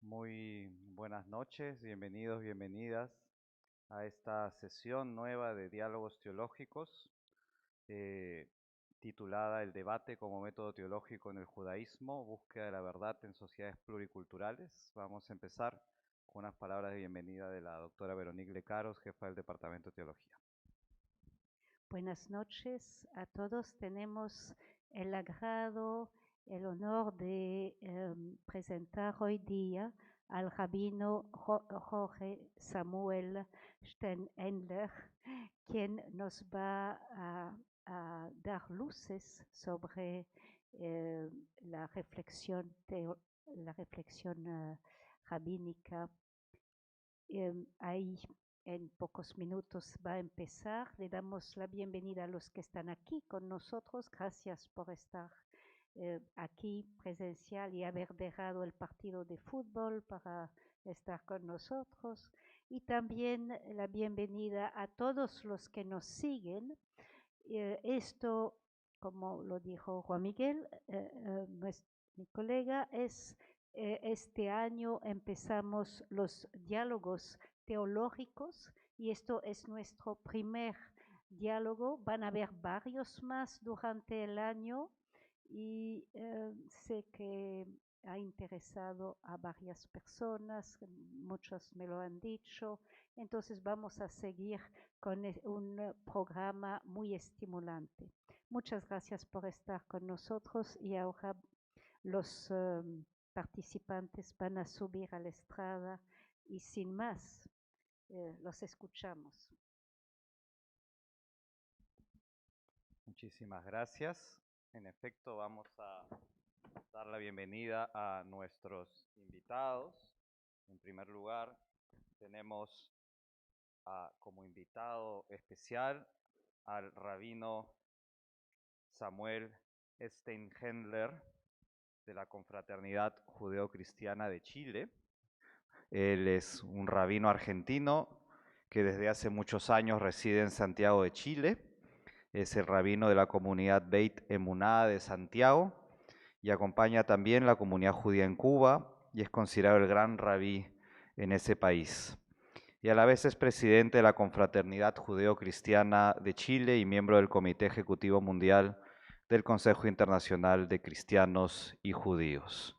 Muy buenas noches, bienvenidos, bienvenidas a esta sesión nueva de diálogos teológicos, titulada El debate como método teológico en el judaísmo, búsqueda de la verdad en sociedades pluriculturales. Vamos a empezar con unas palabras de bienvenida de la doctora Veronique Lecaros, jefa del Departamento de Teología. Buenas noches a todos. Tenemos el agrado, el honor de presentar hoy día al rabino Jorge Samuel Steinendler, quien nos va a dar luces sobre la reflexión rabínica. Ahí en pocos minutos va a empezar. Le damos la bienvenida a los que están aquí con nosotros. Gracias por estar aquí presencial y haber dejado el partido de fútbol para estar con nosotros. Y también la bienvenida a todos los que nos siguen. Esto, como lo dijo Juan Miguel, mi colega, este año empezamos los diálogos teológicos y esto es nuestro primer diálogo. Van a haber varios más durante el año y sé que ha interesado a varias personas, muchos me lo han dicho, entonces vamos a seguir con un programa muy estimulante. Muchas gracias por estar con nosotros y ahora los participantes van a subir a la estrada y sin más, los escuchamos. Muchísimas gracias. En efecto, vamos a dar la bienvenida a nuestros invitados. En primer lugar, tenemos como invitado especial al rabino Samuel Steinhendler de la Confraternidad Judeo-Cristiana de Chile. Él es un rabino argentino que desde hace muchos años reside en Santiago de Chile. Es el rabino de la comunidad Beit Emuná de Santiago y acompaña también la comunidad judía en Cuba y es considerado el gran rabí en ese país. Y a la vez es presidente de la Confraternidad Judeo-Cristiana de Chile y miembro del Comité Ejecutivo Mundial del Consejo Internacional de Cristianos y Judíos.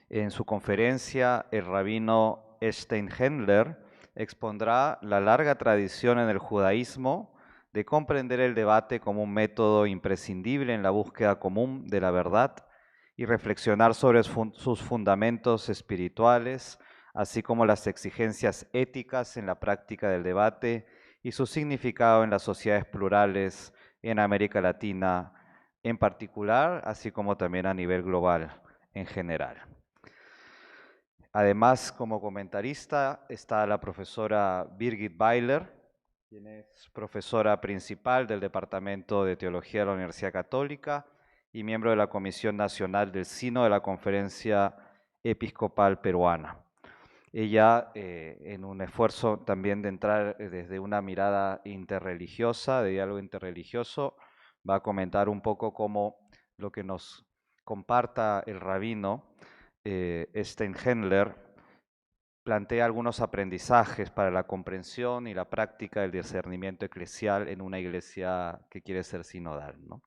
En su conferencia, el rabino Steinhendler expondrá la larga tradición en el judaísmo de comprender el debate como un método imprescindible en la búsqueda común de la verdad y reflexionar sobre sus fundamentos espirituales, así como las exigencias éticas en la práctica del debate y su significado en las sociedades plurales en América Latina en particular, así como también a nivel global en general. Además, como comentarista está la profesora Birgit Weiler, quien es profesora principal del Departamento de Teología de la Universidad Católica y miembro de la Comisión Nacional del Sino de la Conferencia Episcopal Peruana. Ella, en un esfuerzo también de entrar desde una mirada interreligiosa, de diálogo interreligioso, va a comentar un poco cómo lo que nos comparta el rabino Steinhendler plantea algunos aprendizajes para la comprensión y la práctica del discernimiento eclesial en una iglesia que quiere ser sinodal, ¿no?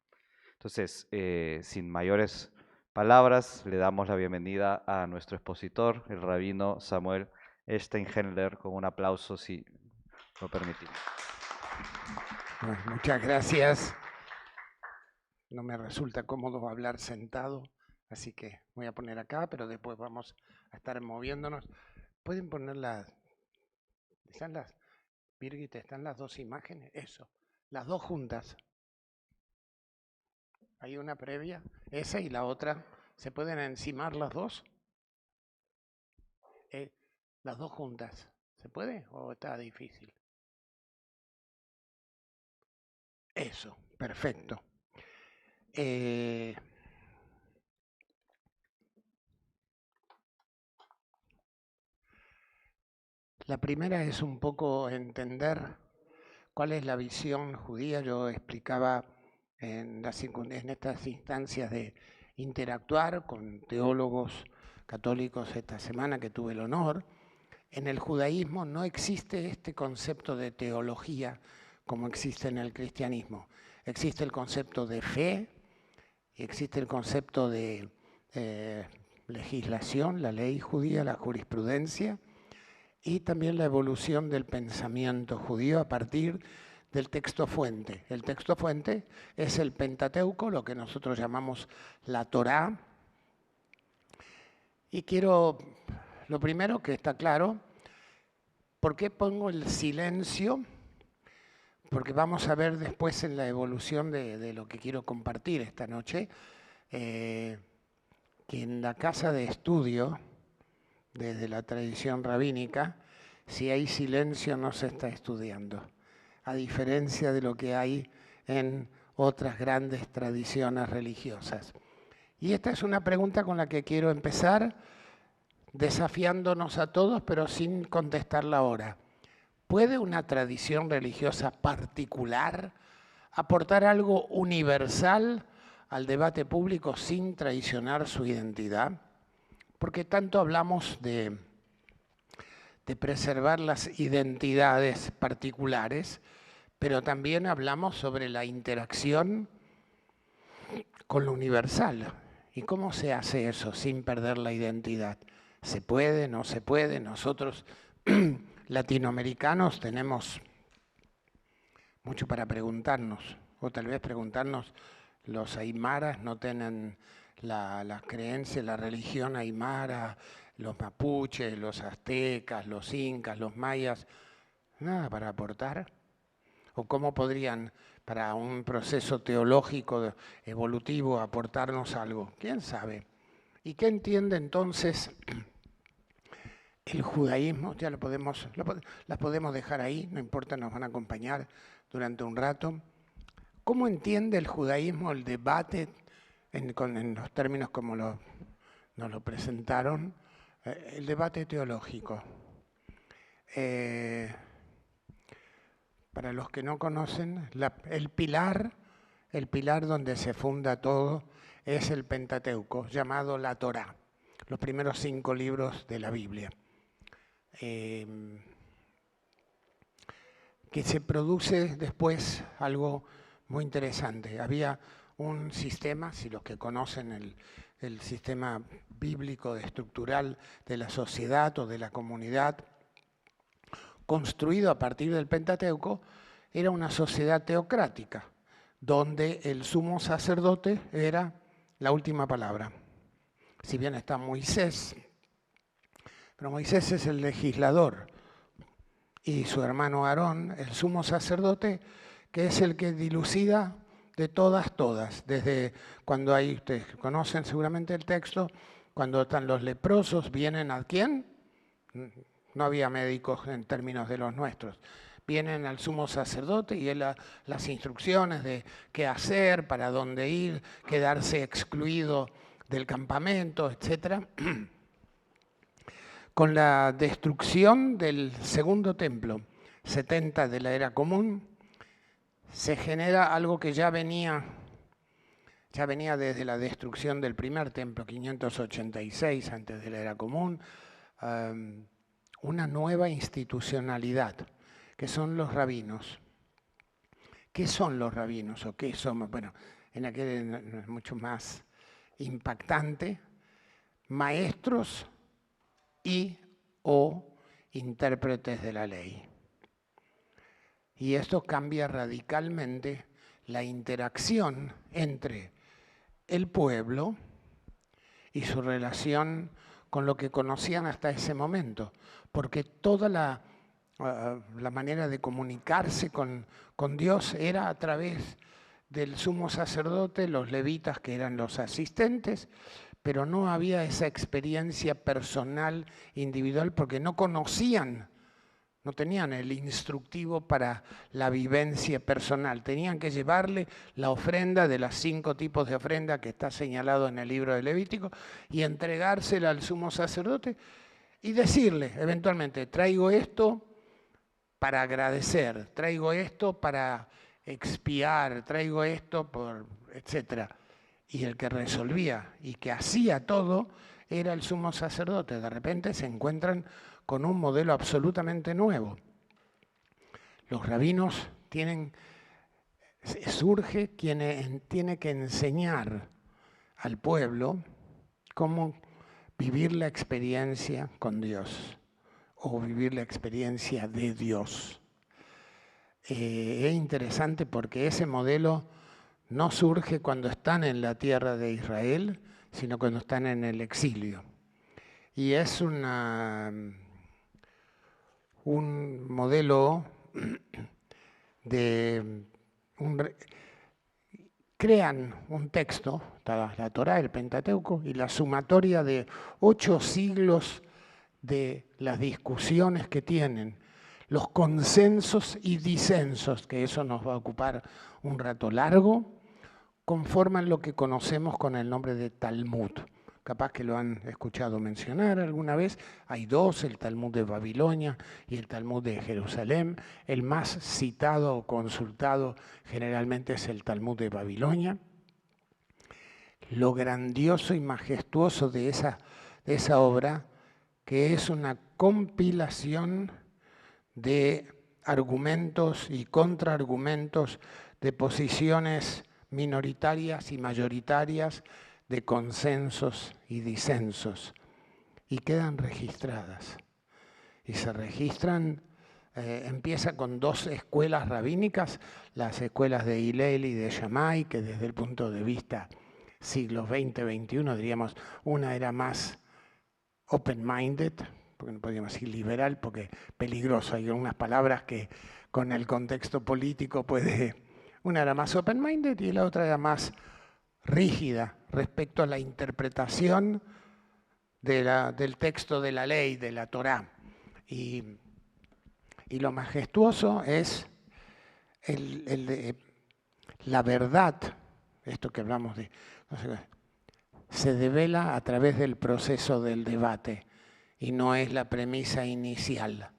Entonces, sin mayores palabras, le damos la bienvenida a nuestro expositor, el rabino Samuel Steinhendler, con un aplauso, si lo permitimos. Bueno, muchas gracias. No me resulta cómodo hablar sentado, así que voy a poner acá, pero después vamos a estar moviéndonos. ¿Pueden poner Birgit, están las dos imágenes? Eso, las dos juntas. Hay una previa, esa y la otra. ¿Se pueden encimar las dos? Las dos juntas. ¿Se puede o está difícil? Eso, perfecto. La primera es un poco entender cuál es la visión judía. Yo explicaba en estas instancias de interactuar con teólogos católicos esta semana que tuve el honor. En el judaísmo no existe este concepto de teología como existe en el cristianismo. Existe el concepto de fe, existe el concepto de legislación, la ley judía, la jurisprudencia, y también la evolución del pensamiento judío a partir del texto fuente. El texto fuente es el Pentateuco, lo que nosotros llamamos la Torá. Y quiero, lo primero que está claro, ¿por qué pongo el silencio? Porque vamos a ver después en la evolución de lo que quiero compartir esta noche, que en la casa de estudio, desde la tradición rabínica, si hay silencio no se está estudiando, a diferencia de lo que hay en otras grandes tradiciones religiosas. Y esta es una pregunta con la que quiero empezar, desafiándonos a todos, pero sin contestarla ahora. ¿Puede una tradición religiosa particular aportar algo universal al debate público sin traicionar su identidad? Porque tanto hablamos de preservar las identidades particulares, pero también hablamos sobre la interacción con lo universal. ¿Y cómo se hace eso sin perder la identidad? ¿Se puede? ¿No se puede? Nosotros, latinoamericanos, tenemos mucho para preguntarnos, o tal vez preguntarnos, los aymaras no tienen la creencia, la religión aymara, los mapuches, los aztecas, los incas, los mayas, nada para aportar. ¿O cómo podrían, para un proceso teológico evolutivo, aportarnos algo? ¿Quién sabe? ¿Y qué entiende entonces el judaísmo? Ya las podemos dejar ahí, no importa, nos van a acompañar durante un rato. ¿Cómo entiende el judaísmo el debate en los términos como nos lo presentaron? El debate teológico. Para los que no conocen, el pilar donde se funda todo es el Pentateuco, llamado la Torá, los primeros 5 libros de la Biblia. Que se produce después algo muy interesante. Había un sistema, si los que conocen el sistema bíblico estructural de la sociedad o de la comunidad, construido a partir del Pentateuco, era una sociedad teocrática, donde el sumo sacerdote era la última palabra. Si bien está Moisés, pero Moisés es el legislador, y su hermano Aarón, el sumo sacerdote, que es el que dilucida de todas, desde cuando hay, ustedes conocen seguramente el texto, cuando están los leprosos, ¿vienen a quién? No había médicos en términos de los nuestros. Vienen al sumo sacerdote y él las instrucciones de qué hacer, para dónde ir, quedarse excluido del campamento, etc. Con la destrucción del segundo templo, 70 de la era común, se genera algo que ya venía desde la destrucción del primer templo, 586 antes de la era común, una nueva institucionalidad, que son los rabinos. ¿Qué son los rabinos o qué somos? Bueno, en aquel es mucho más impactante, maestros y o intérpretes de la ley. Y esto cambia radicalmente la interacción entre el pueblo y su relación con lo que conocían hasta ese momento, porque toda la manera de comunicarse con Dios era a través del sumo sacerdote, los levitas que eran los asistentes, pero no había esa experiencia personal, individual, porque no conocían, no tenían el instructivo para la vivencia personal. Tenían que llevarle la ofrenda de los 5 tipos de ofrenda que está señalado en el libro de Levítico y entregársela al sumo sacerdote y decirle eventualmente, traigo esto para agradecer, traigo esto para expiar, traigo esto por, etc. y el que resolvía y que hacía todo era el sumo sacerdote. De repente se encuentran con un modelo absolutamente nuevo. Los rabinos surge quien tiene que enseñar al pueblo cómo vivir la experiencia con Dios o vivir la experiencia de Dios. Es interesante porque ese modelo no surge cuando están en la tierra de Israel, sino cuando están en el exilio. Y es un modelo crean un texto, la Torá, el Pentateuco, y la sumatoria de 8 siglos de las discusiones que tienen, los consensos y disensos, que eso nos va a ocupar un rato largo, conforman lo que conocemos con el nombre de Talmud. Capaz que lo han escuchado mencionar alguna vez. Hay dos, el Talmud de Babilonia y el Talmud de Jerusalén. El más citado o consultado generalmente es el Talmud de Babilonia. Lo grandioso y majestuoso de esa obra, que es una compilación de argumentos y contraargumentos, de posiciones minoritarias y mayoritarias, de consensos y disensos, y quedan registradas. Y se registran, empieza con 2 escuelas rabínicas, las escuelas de Hillel y de Shammai, que desde el punto de vista siglo XX, XXI, diríamos, una era más open-minded, porque no podríamos decir liberal, porque peligroso, hay algunas palabras que con el contexto político una era más open-minded y la otra era más rígida respecto a la interpretación del texto de la ley, de la Torá. Y lo majestuoso es la verdad, esto que hablamos de, se devela a través del proceso del debate y no es la premisa inicial.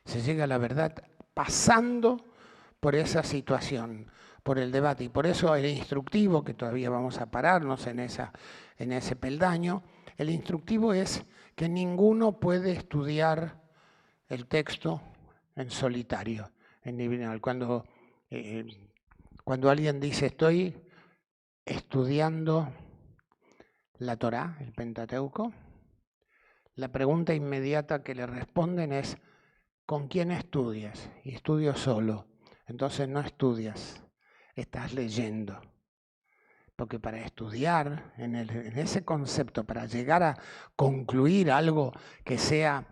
Se llega a la verdad pasando por esa situación, por el debate. Y por eso el instructivo, que todavía vamos a pararnos en ese peldaño, el instructivo es que ninguno puede estudiar el texto en solitario, en individual. Cuando alguien dice estoy estudiando la Torá, el Pentateuco, la pregunta inmediata que le responden es ¿con quién estudias? Y estudio solo. Entonces no estudias, estás leyendo. Porque para estudiar en ese concepto, para llegar a concluir algo que sea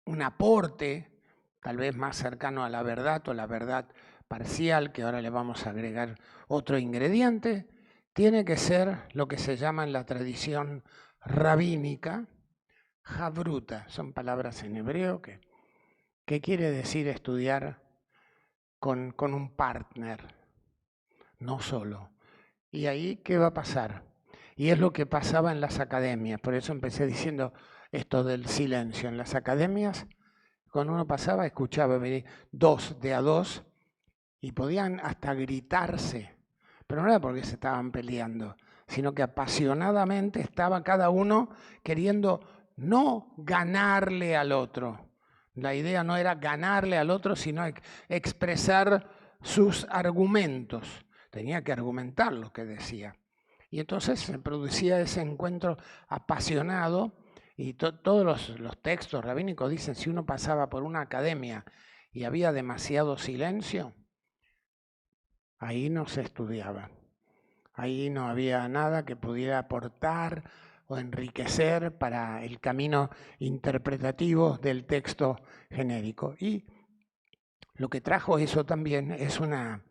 un aporte, tal vez más cercano a la verdad o la verdad parcial, que ahora le vamos a agregar otro ingrediente, tiene que ser lo que se llama en la tradición rabínica, Havruta. Son palabras en hebreo que quiere decir estudiar con un partner, no solo. Y ahí, ¿qué va a pasar? Y es lo que pasaba en las academias. Por eso empecé diciendo esto del silencio. En las academias, cuando uno pasaba, escuchaba venir 2 de a 2 y podían hasta gritarse. Pero no era porque se estaban peleando, sino que apasionadamente estaba cada uno queriendo no ganarle al otro. La idea no era ganarle al otro, sino expresar sus argumentos. Tenía que argumentar lo que decía. Y entonces se producía ese encuentro apasionado y todos los textos rabínicos dicen, si uno pasaba por una academia y había demasiado silencio, ahí no se estudiaba. Ahí no había nada que pudiera aportar o enriquecer para el camino interpretativo del texto genérico. Y lo que trajo eso también es una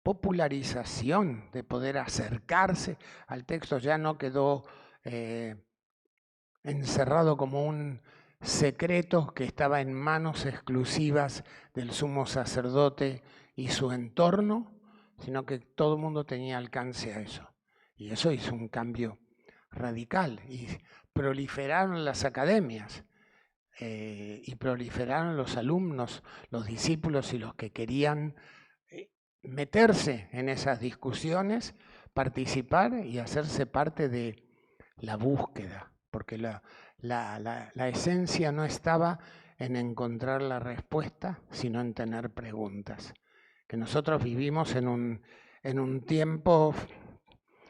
popularización de poder acercarse al texto. Ya no quedó encerrado como un secreto que estaba en manos exclusivas del sumo sacerdote y su entorno, sino que todo el mundo tenía alcance a eso. Y eso hizo un cambio radical. Y proliferaron las academias y proliferaron los alumnos, los discípulos y los que querían meterse en esas discusiones, participar y hacerse parte de la búsqueda, porque la esencia no estaba en encontrar la respuesta, sino en tener preguntas. Que nosotros vivimos en un tiempo,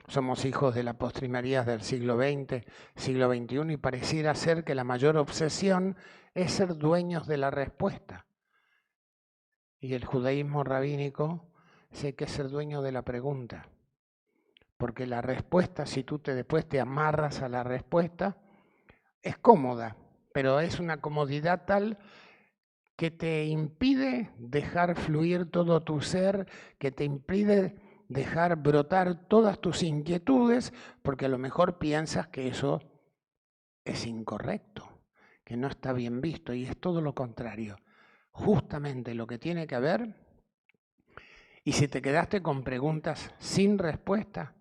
somos hijos de la postrimería del siglo XX, siglo XXI, y pareciera ser que la mayor obsesión es ser dueños de la respuesta. Y el judaísmo rabínico dice que hay que ser dueño de la pregunta. Porque la respuesta, si tú después te amarras a la respuesta, es cómoda, pero es una comodidad tal que te impide dejar fluir todo tu ser, que te impide dejar brotar todas tus inquietudes, porque a lo mejor piensas que eso es incorrecto, que no está bien visto, y es todo lo contrario. Justamente lo que tiene que haber, y si te quedaste con preguntas sin respuesta,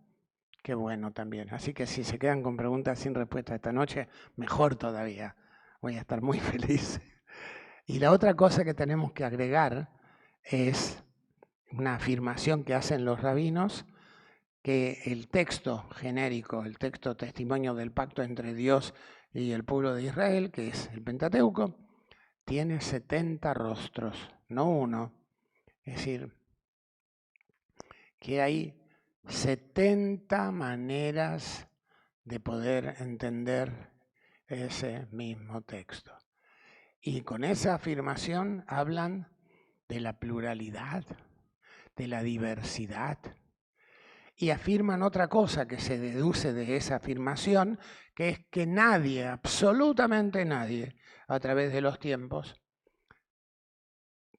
qué bueno también. Así que si se quedan con preguntas sin respuesta esta noche, mejor todavía. Voy a estar muy feliz. Y la otra cosa que tenemos que agregar es una afirmación que hacen los rabinos, que el texto genérico, el texto testimonio del pacto entre Dios y el pueblo de Israel, que es el Pentateuco, tiene 70 rostros, no uno. Es decir, que hay 70 maneras de poder entender ese mismo texto. Y con esa afirmación hablan de la pluralidad, de la diversidad. Y afirman otra cosa que se deduce de esa afirmación, que es que nadie, absolutamente nadie, a través de los tiempos,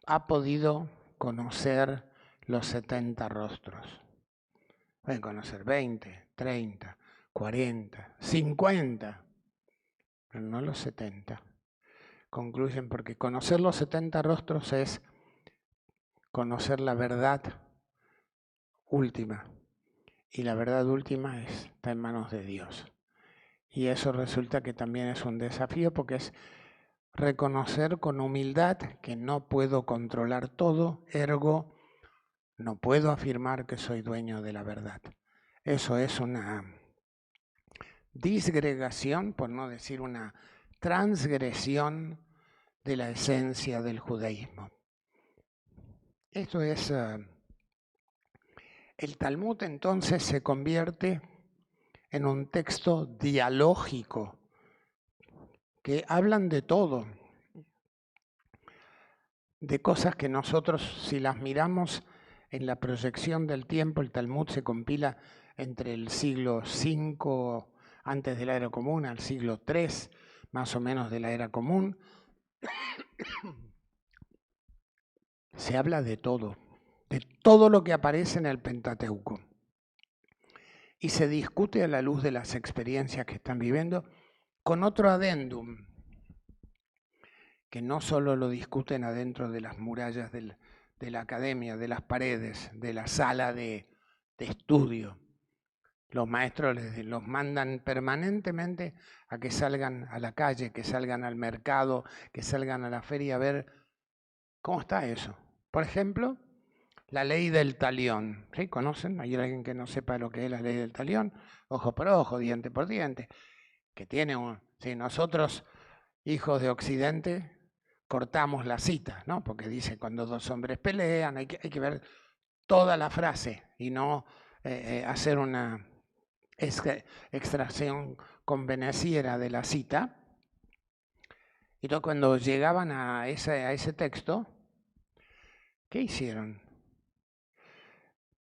ha podido conocer los 70 rostros. Pueden conocer 20, 30, 40, 50, pero no los 70. Concluyen porque conocer los 70 rostros es conocer la verdad última. Y la verdad última está en manos de Dios. Y eso resulta que también es un desafío, porque es reconocer con humildad que no puedo controlar todo, ergo no puedo afirmar que soy dueño de la verdad. Eso es una disgregación, por no decir una transgresión de la esencia del judaísmo. Esto es, el Talmud entonces se convierte en un texto dialógico, que hablan de todo, de cosas que nosotros, si las miramos en la proyección del tiempo, el Talmud se compila entre el siglo V antes de la era común al siglo III, más o menos de la era común. Se habla de todo lo que aparece en el Pentateuco. Y se discute a la luz de las experiencias que están viviendo, con otro adendum, que no solo lo discuten adentro de las murallas de la academia, de las paredes, de la sala de estudio. Los maestros los mandan permanentemente a que salgan a la calle, que salgan al mercado, que salgan a la feria a ver cómo está eso. Por ejemplo, la ley del talión. ¿Sí? ¿Conocen? ¿Hay alguien que no sepa lo que es la ley del talión? Ojo por ojo, diente por diente. Que tiene sí, nosotros, hijos de Occidente, cortamos la cita, ¿no? Porque dice, cuando dos hombres pelean, hay que ver toda la frase y no hacer una extracción convenenciera de la cita. Y entonces cuando llegaban a ese texto, ¿qué hicieron?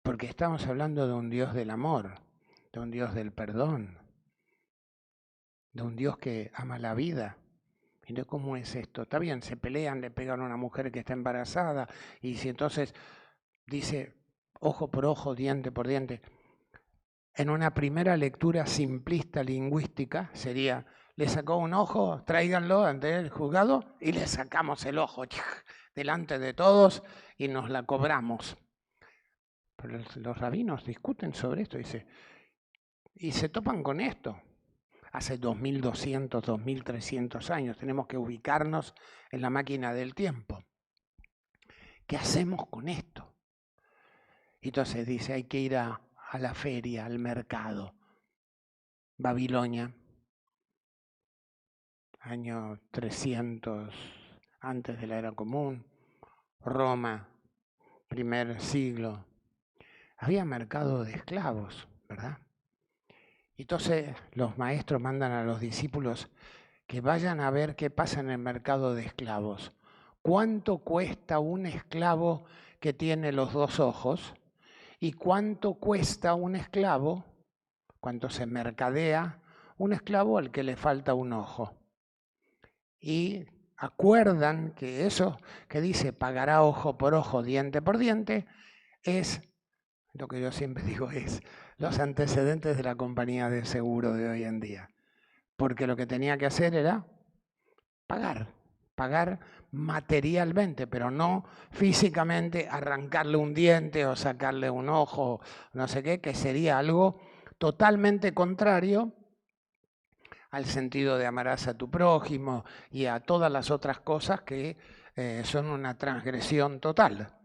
Porque estamos hablando de un Dios del amor, de un Dios del perdón, de un Dios que ama la vida. Entonces, ¿cómo es esto? Está bien, se pelean, le pegan a una mujer que está embarazada, y si entonces dice ojo por ojo, diente por diente, en una primera lectura simplista lingüística sería, le sacó un ojo, tráiganlo ante el juzgado y le sacamos el ojo delante de todos y nos la cobramos. Pero los rabinos discuten sobre esto y se topan con esto. Hace 2200, 2300 años tenemos que ubicarnos en la máquina del tiempo. ¿Qué hacemos con esto? Y entonces dice, hay que ir a la feria, al mercado. Babilonia, año 300 antes de la era común. Roma, primer siglo. Había mercado de esclavos, ¿verdad? Entonces los maestros mandan a los discípulos que vayan a ver qué pasa en el mercado de esclavos. ¿Cuánto cuesta un esclavo que tiene los dos ojos? ¿Y cuánto cuesta un esclavo, cuánto se mercadea un esclavo al que le falta un ojo? Y acuerdan que eso que dice pagará ojo por ojo, diente por diente, es lo que yo siempre digo, es los antecedentes de la compañía de seguro de hoy en día. Porque lo que tenía que hacer era pagar materialmente, pero no físicamente arrancarle un diente o sacarle un ojo, no sé qué, que sería algo totalmente contrario al sentido de amarás a tu prójimo y a todas las otras cosas que son una transgresión total.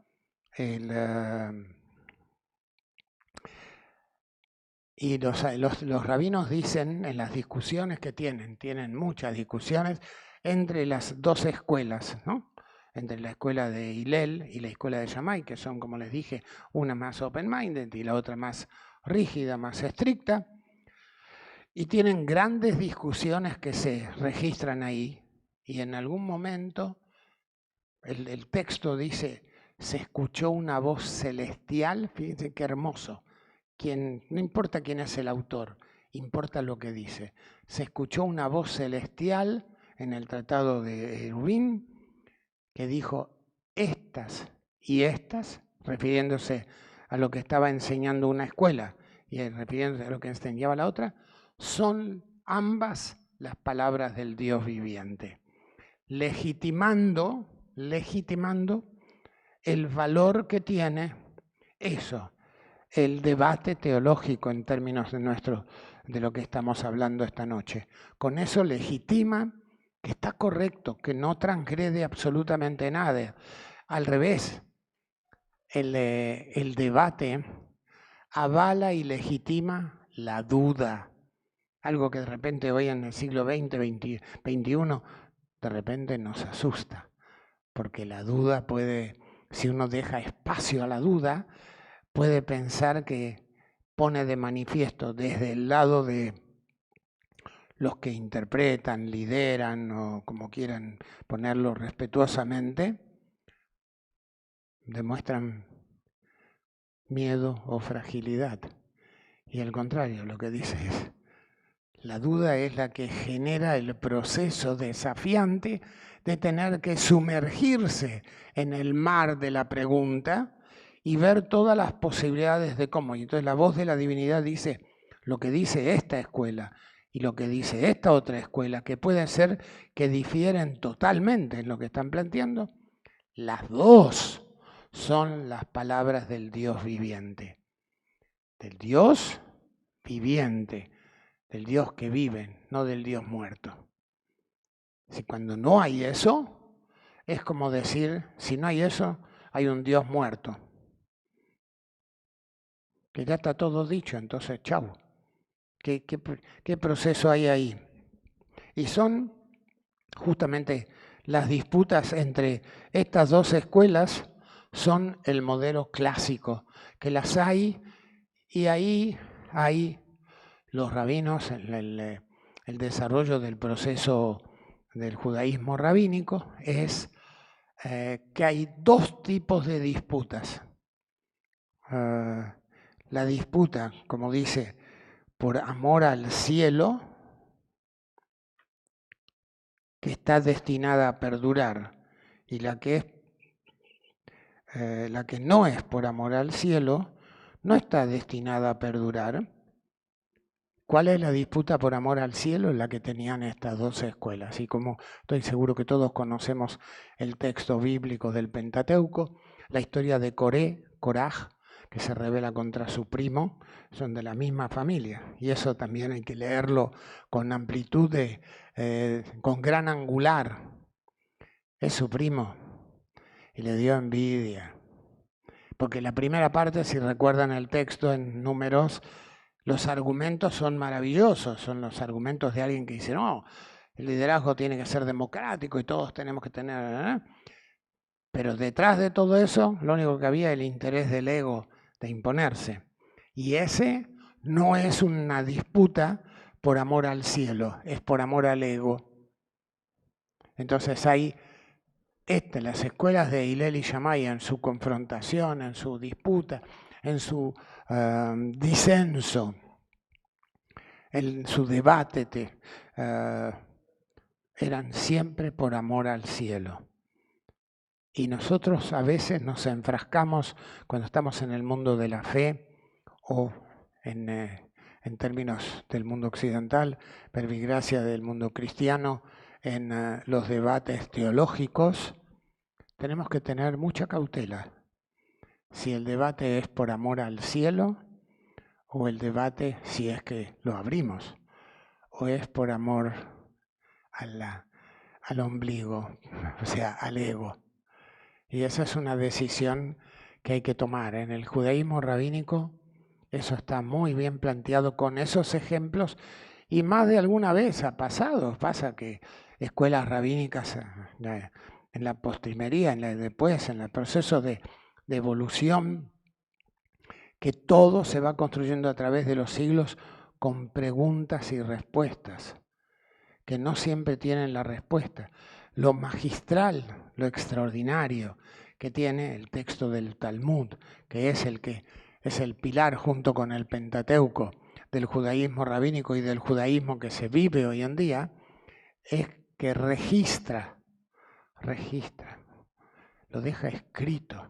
Y los rabinos dicen en las discusiones que tienen muchas discusiones entre las dos escuelas, ¿no? Entre la escuela de Hillel y la escuela de Shammai, que son, como les dije, una más open-minded y la otra más rígida, más estricta. Y tienen grandes discusiones que se registran ahí. Y en algún momento el texto dice, se escuchó una voz celestial, fíjense qué hermoso. No importa quién es el autor, importa lo que dice. Se escuchó una voz celestial en el tratado de Eruvin que dijo, estas y estas, refiriéndose a lo que estaba enseñando una escuela y refiriéndose a lo que enseñaba la otra, son ambas las palabras del Dios viviente, legitimando el valor que tiene eso, el debate teológico en términos de lo que estamos hablando esta noche. Con eso legitima que está correcto, que no transgrede absolutamente nada. Al revés, el debate avala y legitima la duda. Algo que de repente hoy en el siglo XX, XXI, de repente nos asusta. Porque la duda puede, si uno deja espacio a la duda, puede pensar que pone de manifiesto desde el lado de los que interpretan, lideran o como quieran ponerlo respetuosamente, demuestran miedo o fragilidad. Y al contrario, lo que dice es, la duda es la que genera el proceso desafiante de tener que sumergirse en el mar de la pregunta y ver todas las posibilidades de cómo. Y entonces la voz de la divinidad dice lo que dice esta escuela y lo que dice esta otra escuela, que puede ser que difieren totalmente en lo que están planteando. Las dos son las palabras del Dios viviente. Del Dios viviente, del Dios que vive, no del Dios muerto. Si cuando no hay eso, es como decir, si no hay eso, hay un Dios muerto. Que ya está todo dicho, entonces, chau. ¿Qué proceso hay ahí? Y son justamente las disputas entre estas dos escuelas, son el modelo clásico, que las hay, y ahí hay los rabinos, el desarrollo del proceso del judaísmo rabínico, es que hay dos tipos de disputas. La disputa, como dice, por amor al cielo, que está destinada a perdurar, y la que no es por amor al cielo, no está destinada a perdurar. ¿Cuál es la disputa por amor al cielo? La que tenían estas dos escuelas. Y como estoy seguro que todos conocemos el texto bíblico del Pentateuco, la historia de Coraj, que se rebela contra su primo, son de la misma familia. Y eso también hay que leerlo con amplitud, con gran angular. Es su primo y le dio envidia. Porque la primera parte, si recuerdan el texto en Números, los argumentos son maravillosos, son los argumentos de alguien que dice, no, el liderazgo tiene que ser democrático y todos tenemos que tener... Pero detrás de todo eso, lo único que había era el interés del ego de imponerse. Y ese no es una disputa por amor al cielo, es por amor al ego. Entonces hay las escuelas de Hillel y Shammai en su confrontación, en su disputa, en su disenso, en su debate, eran siempre por amor al cielo. Y nosotros a veces nos enfrascamos cuando estamos en el mundo de la fe o en términos del mundo occidental, verbigracia del mundo cristiano, en los debates teológicos. Tenemos que tener mucha cautela. Si el debate es por amor al cielo o el debate, si es que lo abrimos, o es por amor al ombligo, o sea, al ego. Y esa es una decisión que hay que tomar. En el judaísmo rabínico eso está muy bien planteado con esos ejemplos y más de alguna vez ha pasado. Pasa que escuelas rabínicas en la postrimería, después en el proceso de evolución, que todo se va construyendo a través de los siglos con preguntas y respuestas, que no siempre tienen la respuesta. Lo magistral, lo extraordinario que tiene el texto del Talmud, que es el pilar junto con el Pentateuco del judaísmo rabínico y del judaísmo que se vive hoy en día, es que registra, lo deja escrito,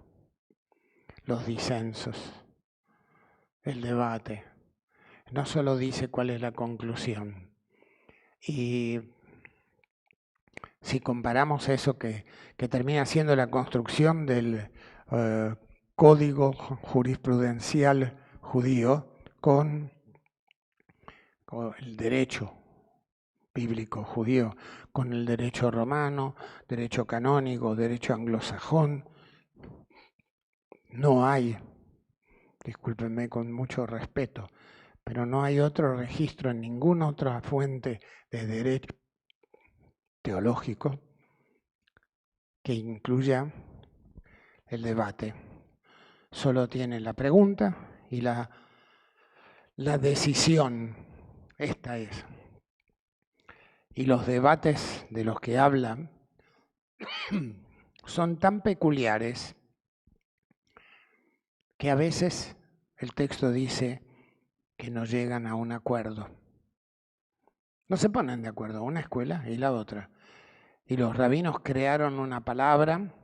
los disensos, el debate. No solo dice cuál es la conclusión. Y si comparamos eso que termina siendo la construcción del código jurisprudencial judío con el derecho bíblico judío, con el derecho romano, derecho canónico, derecho anglosajón, no hay, discúlpenme con mucho respeto, pero no hay otro registro en ninguna otra fuente de derecho teológico que incluya el debate. Solo tiene la pregunta y la decisión. Esta es. Y los debates de los que hablan son tan peculiares que a veces el texto dice que no llegan a un acuerdo. No se ponen de acuerdo, una escuela y la otra. Y los rabinos crearon una palabra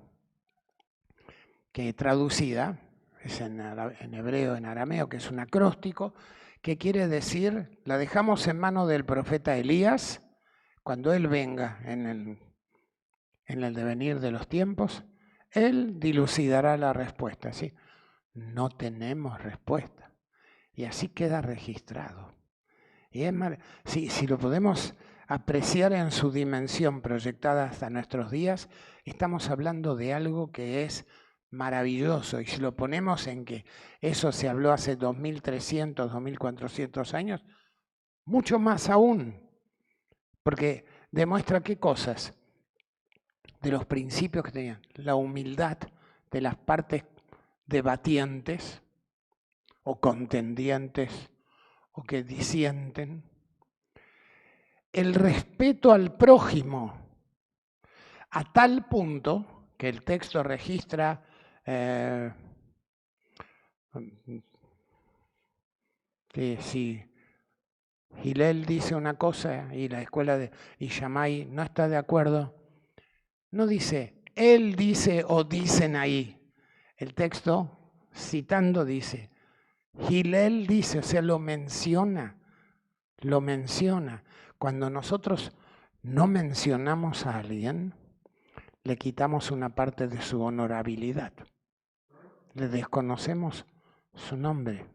que traducida es en hebreo, en arameo, que es un acróstico, que quiere decir, la dejamos en manos del profeta Elías, cuando él venga en el devenir de los tiempos, él dilucidará la respuesta, ¿sí? No tenemos respuesta. Y así queda registrado. Y es si lo podemos apreciar en su dimensión proyectada hasta nuestros días, estamos hablando de algo que es maravilloso. Y si lo ponemos en que eso se habló hace 2300, 2400 años, mucho más aún. Porque demuestra qué cosas de los principios que tenían. La humildad de las partes debatientes o contendientes o que disienten. El respeto al prójimo, a tal punto que el texto registra que si Hillel dice una cosa y la escuela de Shammai no está de acuerdo, no dice, él dice o dicen ahí. El texto, citando, dice, Hillel dice, o sea, lo menciona. Cuando nosotros no mencionamos a alguien, le quitamos una parte de su honorabilidad. Le desconocemos su nombre.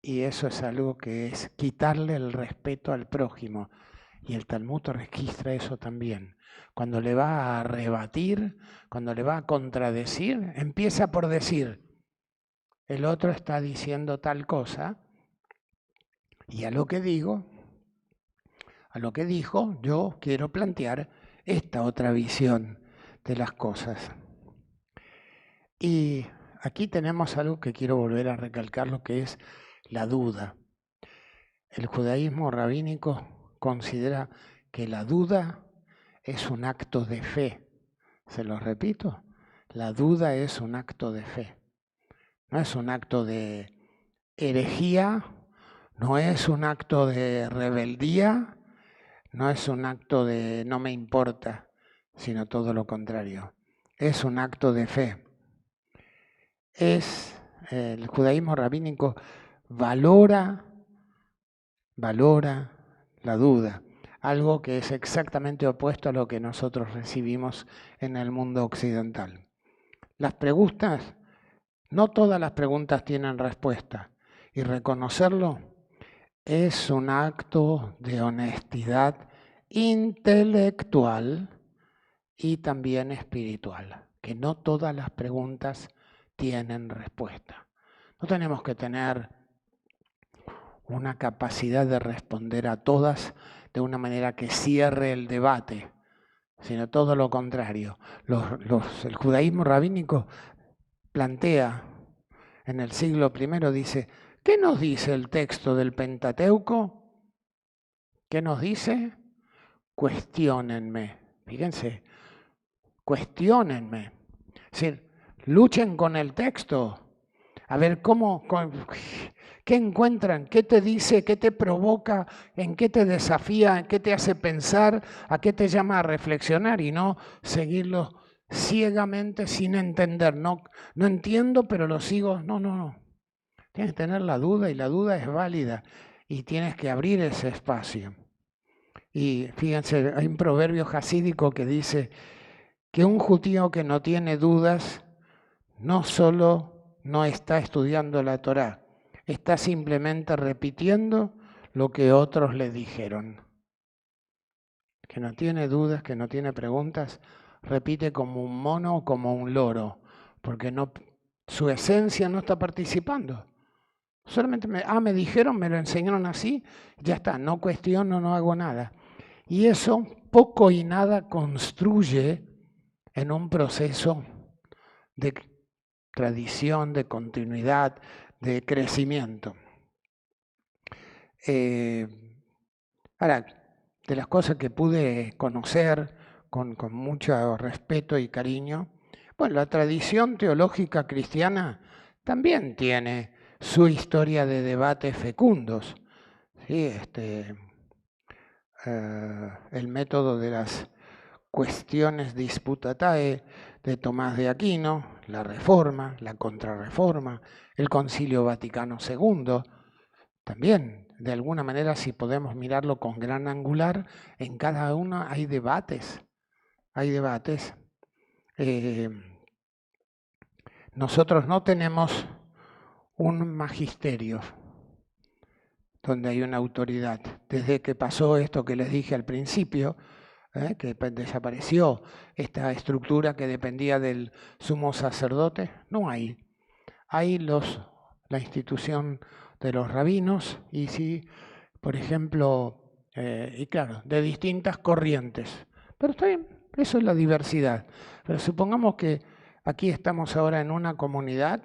Y eso es algo que es quitarle el respeto al prójimo. Y el Talmud registra eso también. Cuando le va a rebatir, cuando le va a contradecir, empieza por decir, el otro está diciendo tal cosa, y a lo que dijo, yo quiero plantear esta otra visión de las cosas. Y aquí tenemos algo que quiero volver a recalcar, lo que es la duda. El judaísmo rabínico considera que la duda es un acto de fe. Se lo repito, la duda es un acto de fe. No es un acto de herejía, no es un acto de rebeldía, no es un acto de no me importa, sino todo lo contrario. Es un acto de fe. El judaísmo rabínico valora la duda, algo que es exactamente opuesto a lo que nosotros recibimos en el mundo occidental. Las preguntas, no todas las preguntas tienen respuesta, y reconocerlo es un acto de honestidad intelectual y también espiritual, que no todas las preguntas tienen respuesta. No tenemos que tener una capacidad de responder a todas de una manera que cierre el debate, sino todo lo contrario. El judaísmo rabínico plantea en el siglo I, dice, ¿qué nos dice el texto del Pentateuco? ¿Qué nos dice? Cuestiónenme. Fíjense, cuestiónenme. Es decir, luchen con el texto. A ver, ¿qué encuentran? ¿Qué te dice? ¿Qué te provoca? ¿En qué te desafía? ¿En qué te hace pensar? ¿A qué te llama a reflexionar? Y no seguirlo ciegamente sin entender. No entiendo, pero lo sigo. No. Tienes que tener la duda, y la duda es válida. Y tienes que abrir ese espacio. Y fíjense, hay un proverbio jasídico que dice que un judío que no tiene dudas no solo no está estudiando la Torá, está simplemente repitiendo lo que otros le dijeron. Que no tiene dudas, que no tiene preguntas, repite como un mono o como un loro, porque su esencia no está participando. Solamente me dijeron, me lo enseñaron así, ya está, no cuestiono, no hago nada. Y eso poco y nada construye en un proceso de tradición, de continuidad, de crecimiento. Ahora, de las cosas que pude conocer con mucho respeto y cariño, bueno, la tradición teológica cristiana también tiene su historia de debates fecundos. ¿Sí? El método de las cuestiones disputatae de Tomás de Aquino, la Reforma, la Contrarreforma, el Concilio Vaticano II, también, de alguna manera, si podemos mirarlo con gran angular, en cada uno hay debates. Nosotros no tenemos un magisterio donde hay una autoridad. Desde que pasó esto que les dije al principio, que desapareció esta estructura que dependía del sumo sacerdote, no hay. Hay la institución de los rabinos y sí, por ejemplo, y claro, de distintas corrientes. Pero está bien, eso es la diversidad. Pero supongamos que aquí estamos ahora en una comunidad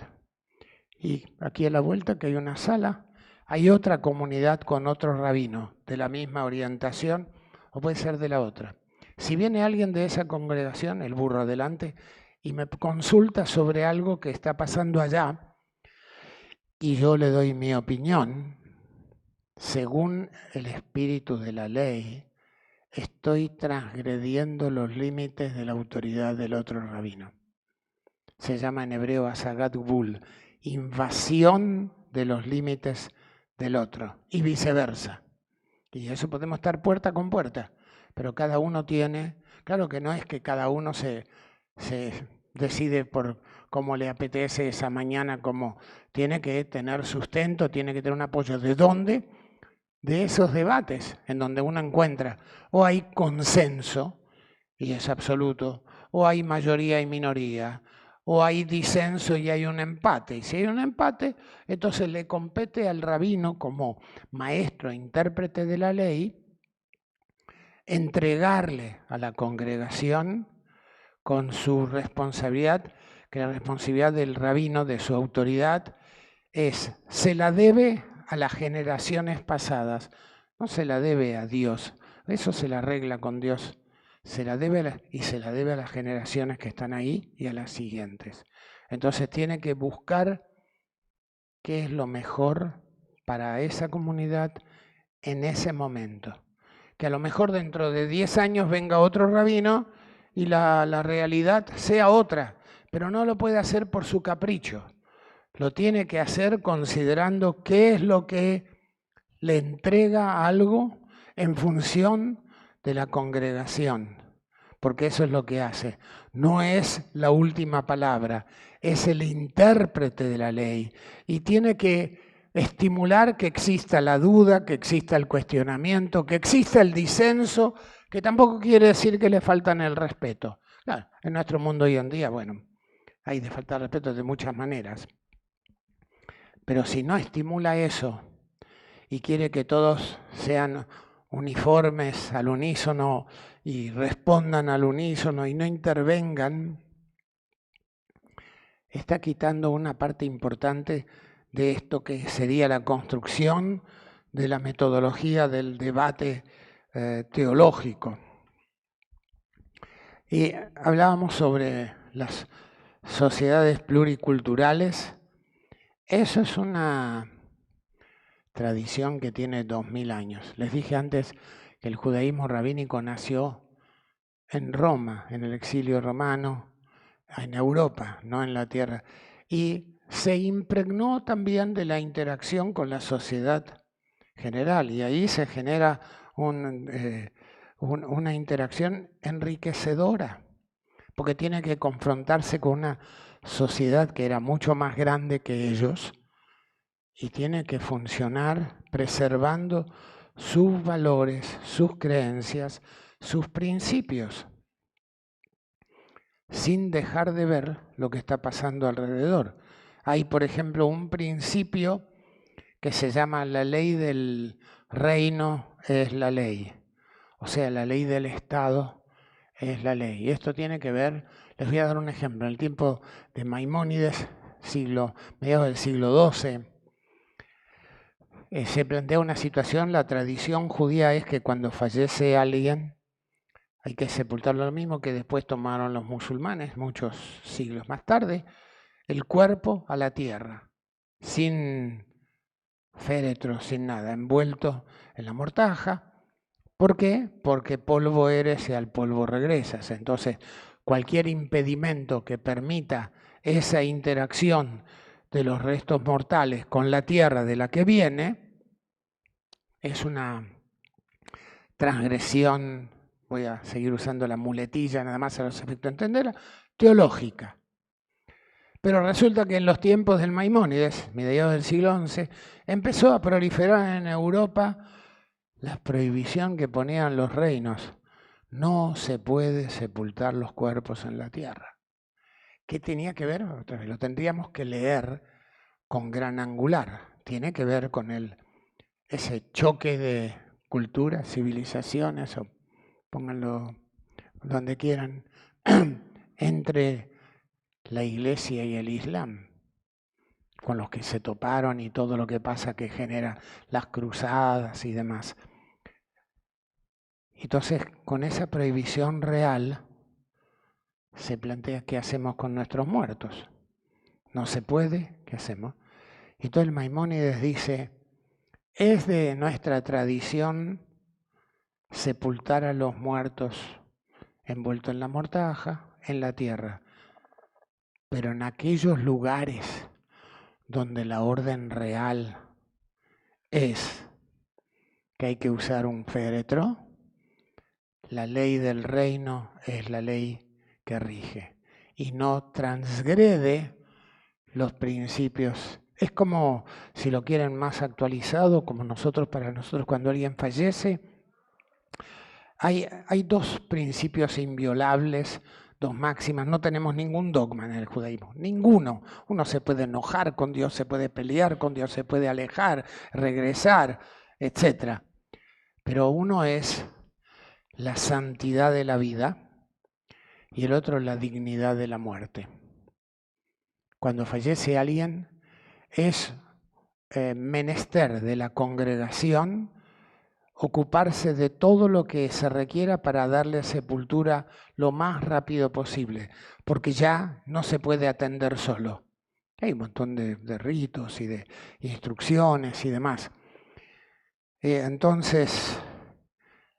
y aquí a la vuelta que hay una sala, hay otra comunidad con otros rabinos de la misma orientación o puede ser de la otra. Si viene alguien de esa congregación, el burro adelante, y me consulta sobre algo que está pasando allá, y yo le doy mi opinión, según el espíritu de la ley, estoy transgrediendo los límites de la autoridad del otro rabino. Se llama en hebreo asagat gvul, invasión de los límites del otro, y viceversa. Y eso podemos estar puerta con puerta, pero cada uno tiene, claro que no es que cada uno se decide por cómo le apetece esa mañana, como tiene que tener sustento, tiene que tener un apoyo. ¿De dónde? de esos debates en donde uno encuentra o hay consenso, y es absoluto, o hay mayoría y minoría, o hay disenso y hay un empate. Y si hay un empate, entonces le compete al rabino como maestro e intérprete de la ley entregarle a la congregación con su responsabilidad, que la responsabilidad del rabino, de su autoridad, se la debe a las generaciones pasadas, no se la debe a Dios, eso se la arregla con Dios, se la debe a las generaciones que están ahí y a las siguientes. Entonces tiene que buscar qué es lo mejor para esa comunidad en ese momento. Que a lo mejor dentro de 10 años venga otro rabino y la realidad sea otra, pero no lo puede hacer por su capricho. Lo tiene que hacer considerando qué es lo que le entrega algo en función de la congregación, porque eso es lo que hace. No es la última palabra, es el intérprete de la ley y tiene que estimular que exista la duda, que exista el cuestionamiento, que exista el disenso, que tampoco quiere decir que le faltan el respeto. Claro, en nuestro mundo hoy en día, bueno, hay de faltar respeto de muchas maneras. Pero si no estimula eso y quiere que todos sean uniformes al unísono y respondan al unísono y no intervengan, está quitando una parte importante de esto que sería la construcción de la metodología del debate teológico. Y hablábamos sobre las sociedades pluriculturales. Eso es una tradición que tiene 2000 años. Les dije antes que el judaísmo rabínico nació en Roma, en el exilio romano, en Europa, no en la tierra. Y se impregnó también de la interacción con la sociedad general. Y ahí se genera una interacción enriquecedora, porque tiene que confrontarse con una sociedad que era mucho más grande que ellos y tiene que funcionar preservando sus valores, sus creencias, sus principios, sin dejar de ver lo que está pasando alrededor. Hay, por ejemplo, un principio que se llama la ley del reino es la ley. O sea, la ley del Estado es la ley. Y esto tiene que ver, les voy a dar un ejemplo, en el tiempo de Maimónides, mediados del siglo XII, se plantea una situación, la tradición judía es que cuando fallece alguien hay que sepultarlo, lo mismo que después tomaron los musulmanes muchos siglos más tarde, el cuerpo a la tierra, sin féretro, sin nada, envuelto en la mortaja. ¿Por qué? Porque polvo eres y al polvo regresas. Entonces, cualquier impedimento que permita esa interacción de los restos mortales con la tierra de la que viene es una transgresión, voy a seguir usando la muletilla nada más a los efectos de entenderla, teológica. Pero resulta que en los tiempos del Maimónides, mediados del siglo XI, empezó a proliferar en Europa la prohibición que ponían los reinos. No se puede sepultar los cuerpos en la tierra. ¿Qué tenía que ver? Otra vez, lo tendríamos que leer con gran angular. Tiene que ver con ese choque de culturas, civilizaciones, o pónganlo donde quieran, entre la Iglesia y el Islam, con los que se toparon y todo lo que pasa que genera las cruzadas y demás. Entonces, con esa prohibición real, se plantea qué hacemos con nuestros muertos. No se puede, ¿qué hacemos? Y entonces el Maimónides dice, es de nuestra tradición sepultar a los muertos envueltos en la mortaja, en la tierra, pero en aquellos lugares donde la orden real es que hay que usar un féretro, la ley del reino es la ley que rige y no transgrede los principios Es como, si lo quieren más actualizado, como para nosotros cuando alguien fallece, hay dos principios inviolables, dos máximas. No tenemos ningún dogma en el judaísmo, ninguno. Uno se puede enojar con Dios, se puede pelear con Dios, se puede alejar, regresar, etc. Pero uno es la santidad de la vida y el otro la dignidad de la muerte. Cuando fallece alguien, es menester de la congregación ocuparse de todo lo que se requiera para darle sepultura lo más rápido posible, porque ya no se puede atender solo. Hay un montón de ritos y de instrucciones y demás. Entonces,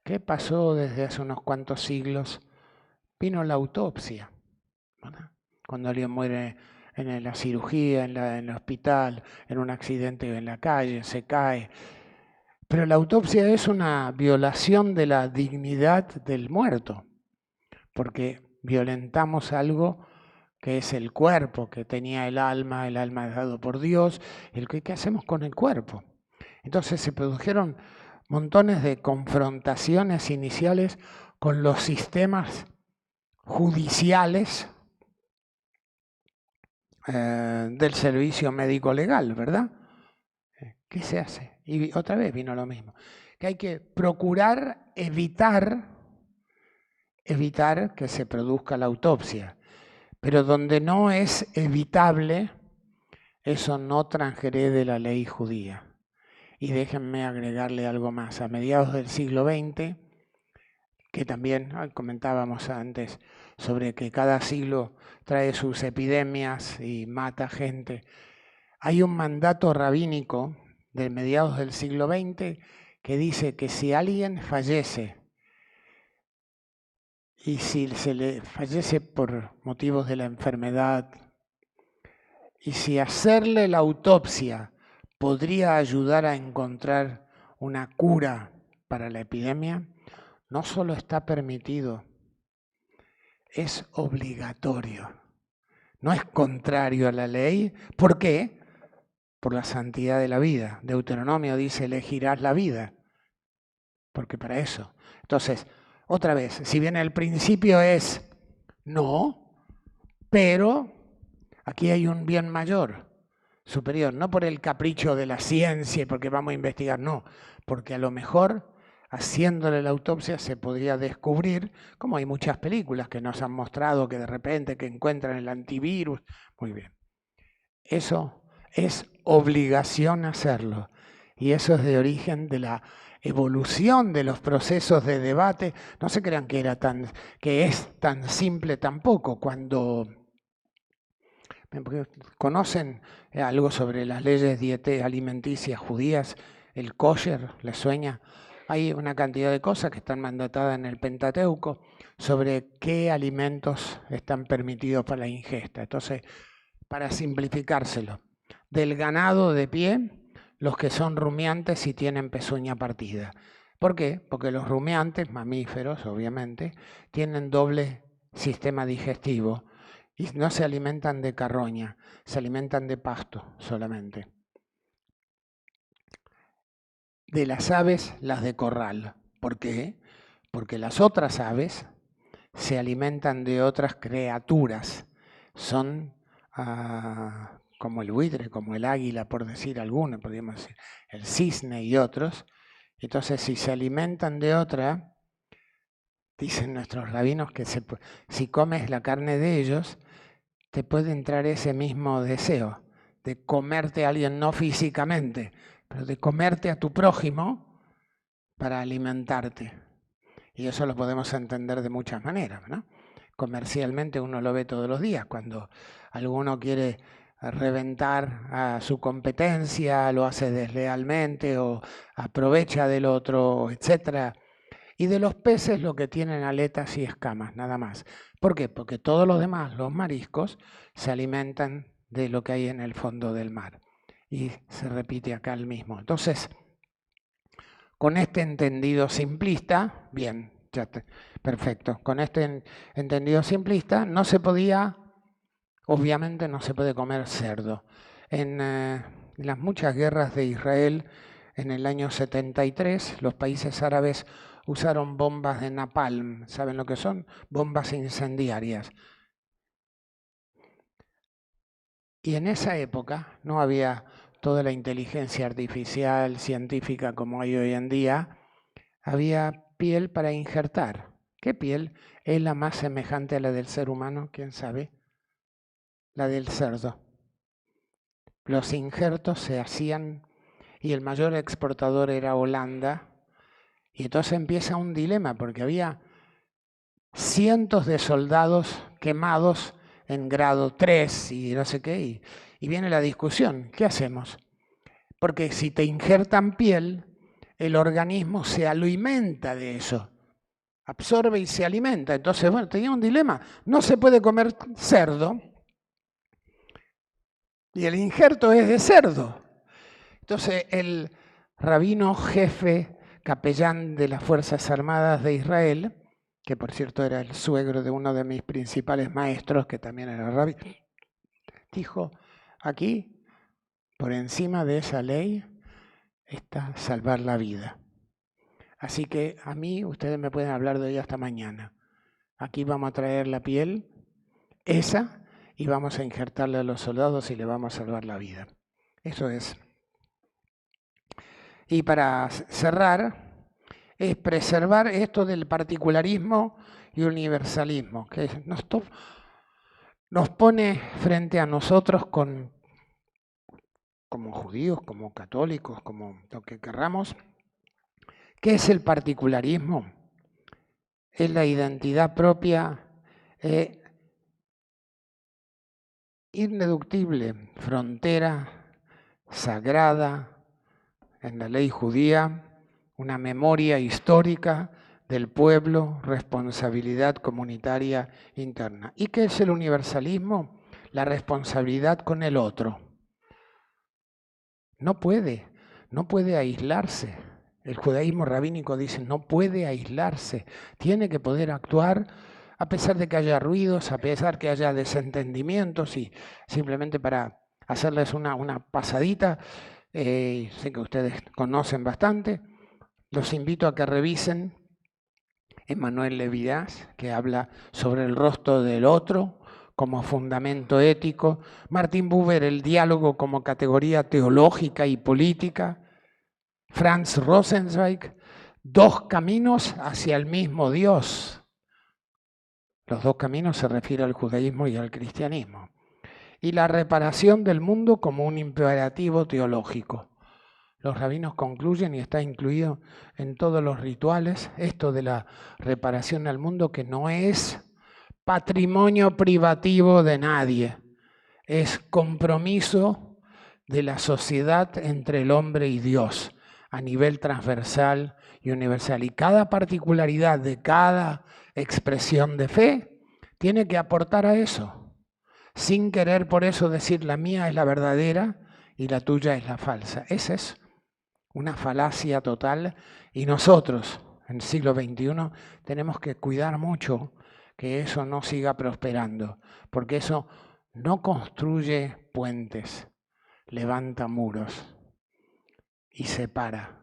¿qué pasó desde hace unos cuantos siglos? Vino la autopsia, ¿verdad? Cuando alguien muere en la cirugía, en el hospital, en un accidente en la calle, se cae. Pero la autopsia es una violación de la dignidad del muerto, porque violentamos algo que es el cuerpo, que tenía el alma dado por Dios. ¿Qué hacemos con el cuerpo? Entonces se produjeron montones de confrontaciones iniciales con los sistemas judiciales del servicio médico legal, ¿verdad? ¿Qué se hace? Y otra vez vino lo mismo. Que hay que procurar evitar que se produzca la autopsia. Pero donde no es evitable, eso no transgrede la ley judía. Y déjenme agregarle algo más. A mediados del siglo XX, que también comentábamos antes sobre que cada siglo trae sus epidemias y mata gente, hay un mandato rabínico de mediados del siglo XX que dice que si alguien fallece y si se le fallece por motivos de la enfermedad y si hacerle la autopsia podría ayudar a encontrar una cura para la epidemia, no solo está permitido, es obligatorio. No es contrario a la ley. ¿Por qué? Por la santidad de la vida. Deuteronomio dice, elegirás la vida. Porque para eso. Entonces, otra vez, si bien el principio es no, pero aquí hay un bien mayor, superior, no por el capricho de la ciencia y porque vamos a investigar, no, porque a lo mejor haciéndole la autopsia se podría descubrir, como hay muchas películas que nos han mostrado que de repente que encuentran el antivirus. Muy bien. Eso es obligación hacerlo. Y eso es de origen de la evolución de los procesos de debate. No se crean que es tan simple tampoco. Cuando conocen algo sobre las leyes alimenticias judías, el kosher, ¿les sueña? Hay una cantidad de cosas que están mandatadas en el Pentateuco sobre qué alimentos están permitidos para la ingesta. Entonces, para simplificárselo, del ganado de pie, los que son rumiantes y tienen pezuña partida. ¿Por qué? Porque los rumiantes, mamíferos obviamente, tienen doble sistema digestivo y no se alimentan de carroña, se alimentan de pasto solamente. De las aves, las de corral. ¿Por qué? Porque las otras aves se alimentan de otras criaturas. Son como el buitre, como el águila, por decir alguno, podríamos decir, el cisne y otros. Entonces, si se alimentan de otra, dicen nuestros rabinos que si comes la carne de ellos, te puede entrar ese mismo deseo de comerte a alguien, no físicamente, pero de comerte a tu prójimo para alimentarte. Y eso lo podemos entender de muchas maneras, ¿no? Comercialmente uno lo ve todos los días, cuando alguno quiere reventar a su competencia, lo hace deslealmente o aprovecha del otro, etc. Y de los peces lo que tienen aletas y escamas, nada más. ¿Por qué? Porque todos los demás, los mariscos, se alimentan de lo que hay en el fondo del mar. Y se repite acá el mismo. Entonces, con este entendido simplista, bien, perfecto. Con este entendido simplista no se podía, obviamente no se puede comer cerdo. En las muchas guerras de Israel, en el año 73, los países árabes usaron bombas de napalm. ¿Saben lo que son? Bombas incendiarias. Y en esa época no había toda la inteligencia artificial, científica como hay hoy en día. Había piel para injertar. ¿Qué piel es la más semejante a la del ser humano? ¿Quién sabe? La del cerdo. Los injertos se hacían y el mayor exportador era Holanda. Y entonces empieza un dilema porque había cientos de soldados quemados en grado 3 y no sé qué. Y viene la discusión, ¿qué hacemos? Porque si te injertan piel, el organismo se alimenta de eso. Absorbe y se alimenta. Entonces, bueno, tenía un dilema. No se puede comer cerdo y el injerto es de cerdo. Entonces, el rabino jefe, capellán de las Fuerzas Armadas de Israel, que por cierto era el suegro de uno de mis principales maestros, que también era rabino, dijo, aquí, por encima de esa ley, está salvar la vida. Así que a mí, ustedes me pueden hablar de ello hasta mañana. Aquí vamos a traer la piel, esa, y vamos a injertarle a los soldados y le vamos a salvar la vida. Eso es. Y para cerrar, es preservar esto del particularismo y universalismo, que nos pone frente a nosotros como judíos, como católicos, como lo que querramos. ¿Qué es el particularismo? Es la identidad propia irreductible, frontera sagrada en la ley judía, una memoria histórica del pueblo, responsabilidad comunitaria interna. ¿Y qué es el universalismo? La responsabilidad con el otro. No puede aislarse. El judaísmo rabínico dice, no puede aislarse, tiene que poder actuar a pesar de que haya ruidos, a pesar que haya desentendimientos, y simplemente para hacerles una pasadita, sé que ustedes conocen bastante, los invito a que revisen Emmanuel Levinas, que habla sobre el rostro del otro como fundamento ético, Martin Buber, el diálogo como categoría teológica y política, Franz Rosenzweig, dos caminos hacia el mismo Dios. Los dos caminos se refieren al judaísmo y al cristianismo. Y la reparación del mundo como un imperativo teológico. Los rabinos concluyen, y está incluido en todos los rituales, esto de la reparación al mundo, que no es patrimonio privativo de nadie, es compromiso de la sociedad entre el hombre y Dios a nivel transversal y universal. Y cada particularidad de cada expresión de fe tiene que aportar a eso, sin querer por eso decir la mía es la verdadera y la tuya es la falsa. Esa es una falacia total, y nosotros en el siglo XXI tenemos que cuidar mucho que eso no siga prosperando, porque eso no construye puentes, levanta muros y separa.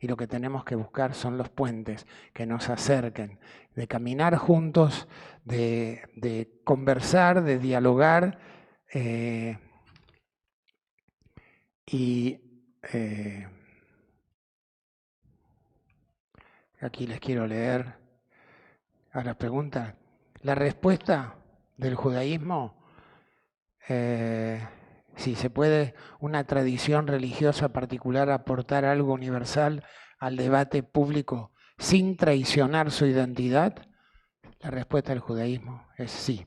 Y lo que tenemos que buscar son los puentes que nos acerquen, de caminar juntos, de conversar, de dialogar aquí les quiero leer a la pregunta. La respuesta del judaísmo, si se puede una tradición religiosa particular aportar algo universal al debate público sin traicionar su identidad, la respuesta del judaísmo es sí.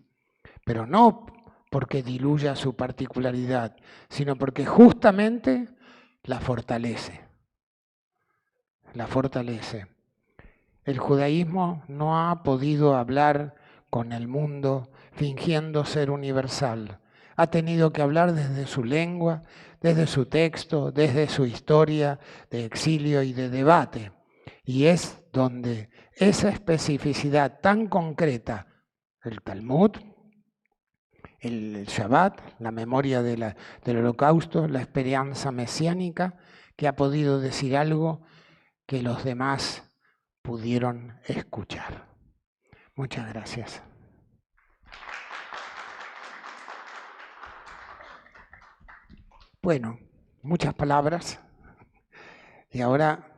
Pero no porque diluya su particularidad, sino porque justamente la fortalece. La fortalece. El judaísmo no ha podido hablar con el mundo fingiendo ser universal. Ha tenido que hablar desde su lengua, desde su texto, desde su historia de exilio y de debate. Y es donde esa especificidad tan concreta, el Talmud el Shabbat, la memoria del Holocausto, la esperanza mesiánica, que ha podido decir algo que los demás pudieron escuchar. Muchas gracias. Bueno, muchas palabras. Y ahora,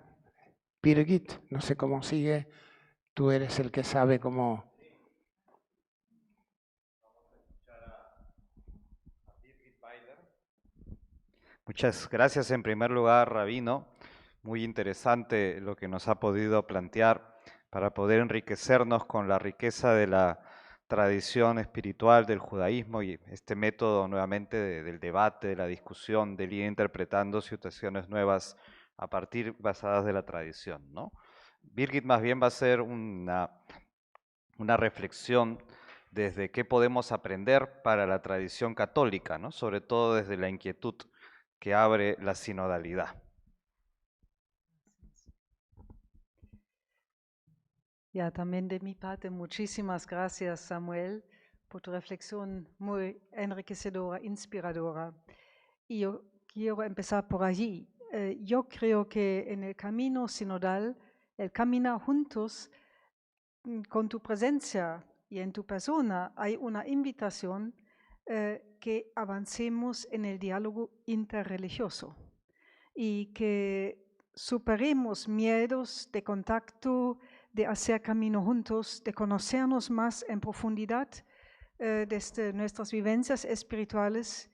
Birgit, no sé cómo sigue, tú eres el que sabe cómo... Muchas gracias en primer lugar, Rabino. Muy interesante lo que nos ha podido plantear para poder enriquecernos con la riqueza de la tradición espiritual del judaísmo y este método nuevamente del debate, de la discusión, del ir interpretando situaciones nuevas a partir basadas de la tradición, ¿no? Birgit más bien va a ser una reflexión desde qué podemos aprender para la tradición católica, ¿no? Sobre todo desde la inquietud que abre la sinodalidad. Ya, también de mi parte, muchísimas gracias, Samuel, por tu reflexión muy enriquecedora, inspiradora. Y yo quiero empezar por allí. Yo creo que en el camino sinodal, el caminar juntos, con tu presencia y en tu persona, hay una invitación que avancemos en el diálogo interreligioso y que superemos miedos de contacto, de hacer camino juntos, de conocernos más en profundidad desde nuestras vivencias espirituales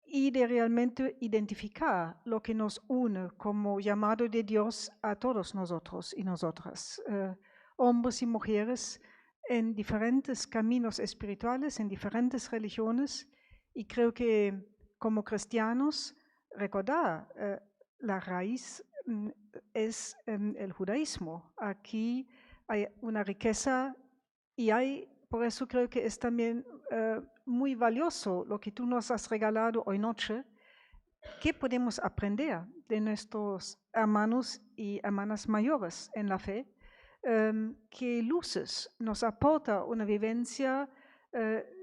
y de realmente identificar lo que nos une como llamado de Dios a todos nosotros y nosotras, hombres y mujeres en diferentes caminos espirituales, en diferentes religiones, y creo que como cristianos recordar la raíz es el judaísmo. Aquí hay una riqueza y por eso creo que es también muy valioso lo que tú nos has regalado hoy noche. ¿Qué podemos aprender de nuestros hermanos y hermanas mayores en la fe? ¿Qué luces nos aporta una vivencia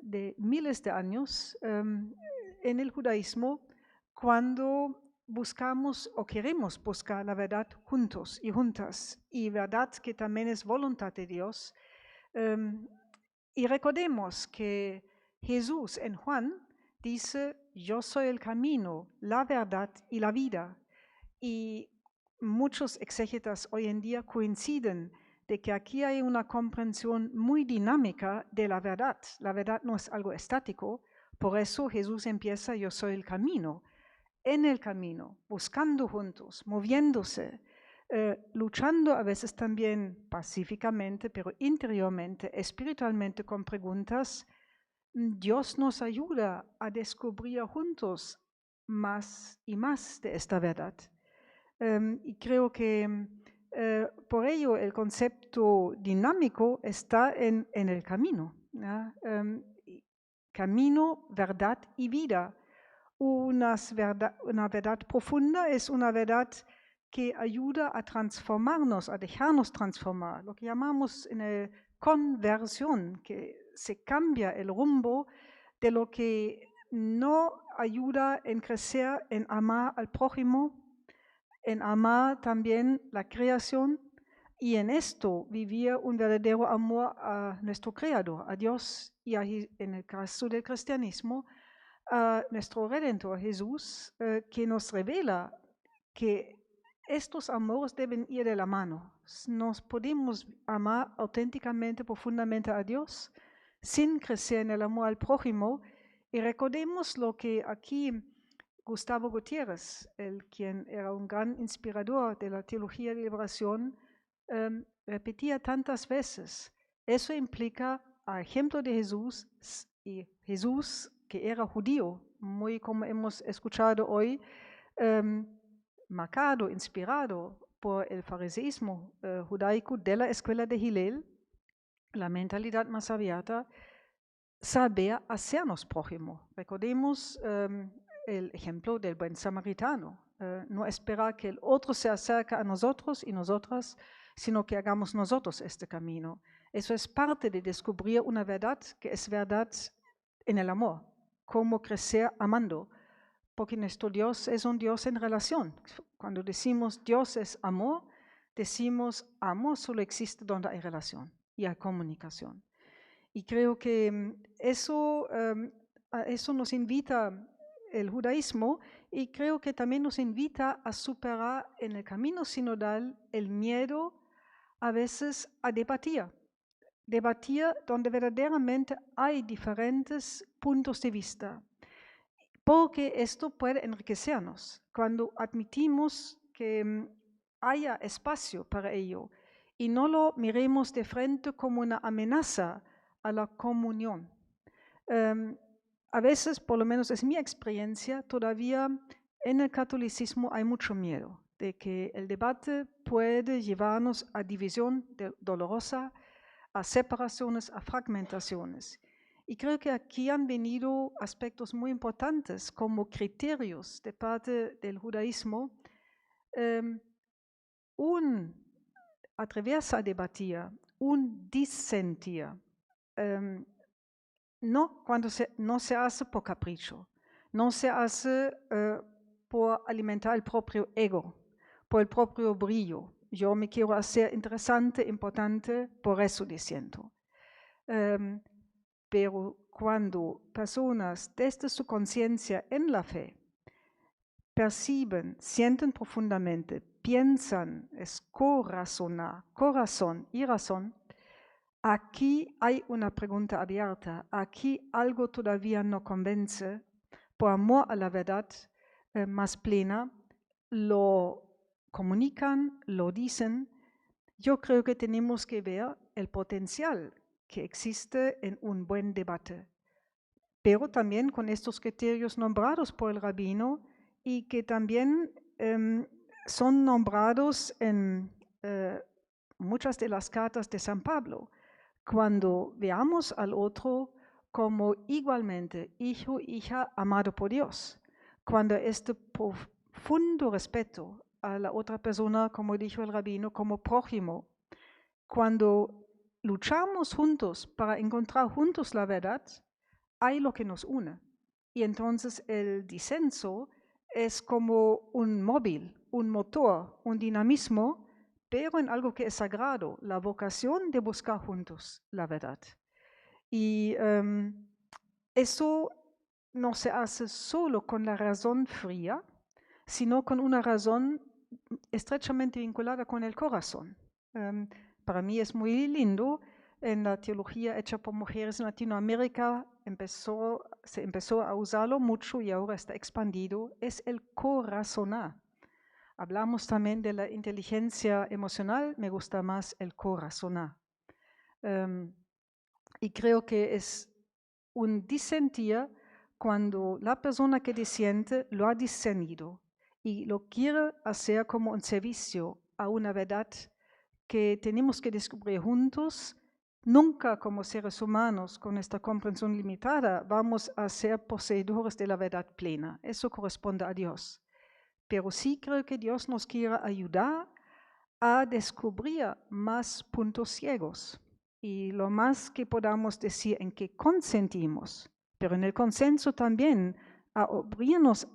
de miles de años en el judaísmo cuando buscamos o queremos buscar la verdad juntos y juntas, y verdad que también es voluntad de Dios? Y recordemos que Jesús en Juan dice: yo soy el camino, la verdad y la vida. Y muchos exégetas hoy en día coinciden de que aquí hay una comprensión muy dinámica de la verdad. La verdad no es algo estático, por eso Jesús empieza: yo soy el camino. En el camino, buscando juntos, moviéndose, luchando a veces también pacíficamente, pero interiormente, espiritualmente, con preguntas, Dios nos ayuda a descubrir juntos más y más de esta verdad. Y creo que por ello el concepto dinámico está en el camino, ¿ya? Camino, verdad y vida. Una verdad profunda es una verdad que ayuda a transformarnos, a dejarnos transformar, lo que llamamos en conversión, que se cambia el rumbo de lo que no ayuda en crecer, en amar al prójimo, en amar también la creación y en esto vivir un verdadero amor a nuestro Creador, a Dios, y en el caso del cristianismo, a nuestro Redentor Jesús, que nos revela que estos amores deben ir de la mano. Nos podemos amar auténticamente, profundamente a Dios, sin crecer en el amor al prójimo. Y recordemos lo que aquí Gustavo Gutiérrez, quien era un gran inspirador de la teología de liberación, repetía tantas veces. Eso implica, a ejemplo de Jesús, y Jesús que era judío, muy como hemos escuchado hoy, marcado, inspirado por el fariseísmo judaico de la escuela de Hillel, la mentalidad más abierta, saber hacernos prójimo. Recordemos el ejemplo del buen samaritano. No esperar que el otro se acerque a nosotros y nosotras, sino que hagamos nosotros este camino. Eso es parte de descubrir una verdad que es verdad en el amor, cómo crecer amando, porque nuestro Dios es un Dios en relación. Cuando decimos Dios es amor, decimos amor solo existe donde hay relación y hay comunicación. Y creo que a eso nos invita el judaísmo, y creo que también nos invita a superar en el camino sinodal el miedo a veces a debatir donde verdaderamente hay diferentes puntos de vista, porque esto puede enriquecernos cuando admitimos que haya espacio para ello y no lo miremos de frente como una amenaza a la comunión. A veces, por lo menos es mi experiencia, todavía en el catolicismo hay mucho miedo de que el debate puede llevarnos a división dolorosa, a separaciones, a fragmentaciones. Y creo que aquí han venido aspectos muy importantes como criterios de parte del judaísmo, un atreverse a debatir, un disentir, no se hace por capricho, no se hace por alimentar el propio ego, por el propio brillo. Yo me quiero hacer interesante, importante, por eso diciendo. Pero cuando personas desde su conciencia en la fe perciben, sienten profundamente, piensan, es corazón y razón, aquí hay una pregunta abierta, aquí algo todavía no convence, por amor a la verdad más plena, lo comunican, lo dicen. Yo creo que tenemos que ver el potencial que existe en un buen debate, pero también con estos criterios nombrados por el rabino y que también son nombrados en muchas de las cartas de San Pablo. Cuando veamos al otro como igualmente hijo, hija, amado por Dios, cuando este profundo respeto a la otra persona, como dijo el rabino, como prójimo, cuando luchamos juntos para encontrar juntos la verdad, hay lo que nos une. Y entonces el disenso es como un móvil, un motor, un dinamismo, pero en algo que es sagrado, la vocación de buscar juntos la verdad. Y eso no se hace solo con la razón fría, sino con una razón estrechamente vinculada con el corazón. Para mí es muy lindo, en la teología hecha por mujeres en Latinoamérica se empezó a usarlo mucho y ahora está expandido, es el corazonar. Hablamos también de la inteligencia emocional, me gusta más el corazonar. Y creo que es un disentir cuando la persona que disiente lo ha discernido y lo quiere hacer como un servicio a una verdad que tenemos que descubrir juntos. Nunca como seres humanos con esta comprensión limitada vamos a ser poseedores de la verdad plena. Eso corresponde a Dios. Pero sí creo que Dios nos quiere ayudar a descubrir más puntos ciegos. Y lo más que podamos decir en que consentimos, pero en el consenso también a abrirnos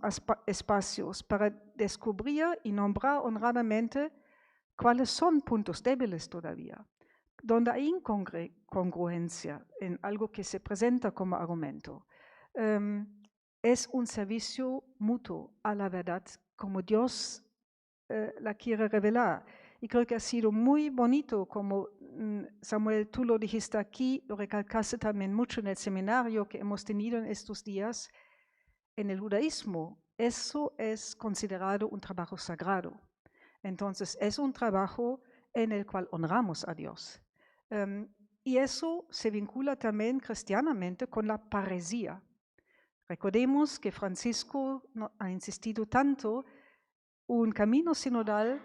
espacios para descubrir y nombrar honradamente cuáles son puntos débiles todavía, donde hay incongruencia en algo que se presenta como argumento. Es un servicio mutuo a la verdad como Dios la quiere revelar. Y creo que ha sido muy bonito, como Samuel, tú lo dijiste aquí, lo recalcaste también mucho en el seminario que hemos tenido en estos días. En el judaísmo, eso es considerado un trabajo sagrado. Entonces, es un trabajo en el cual honramos a Dios. Y eso se vincula también cristianamente con la parresía. Recordemos que Francisco ha insistido tanto, un camino sinodal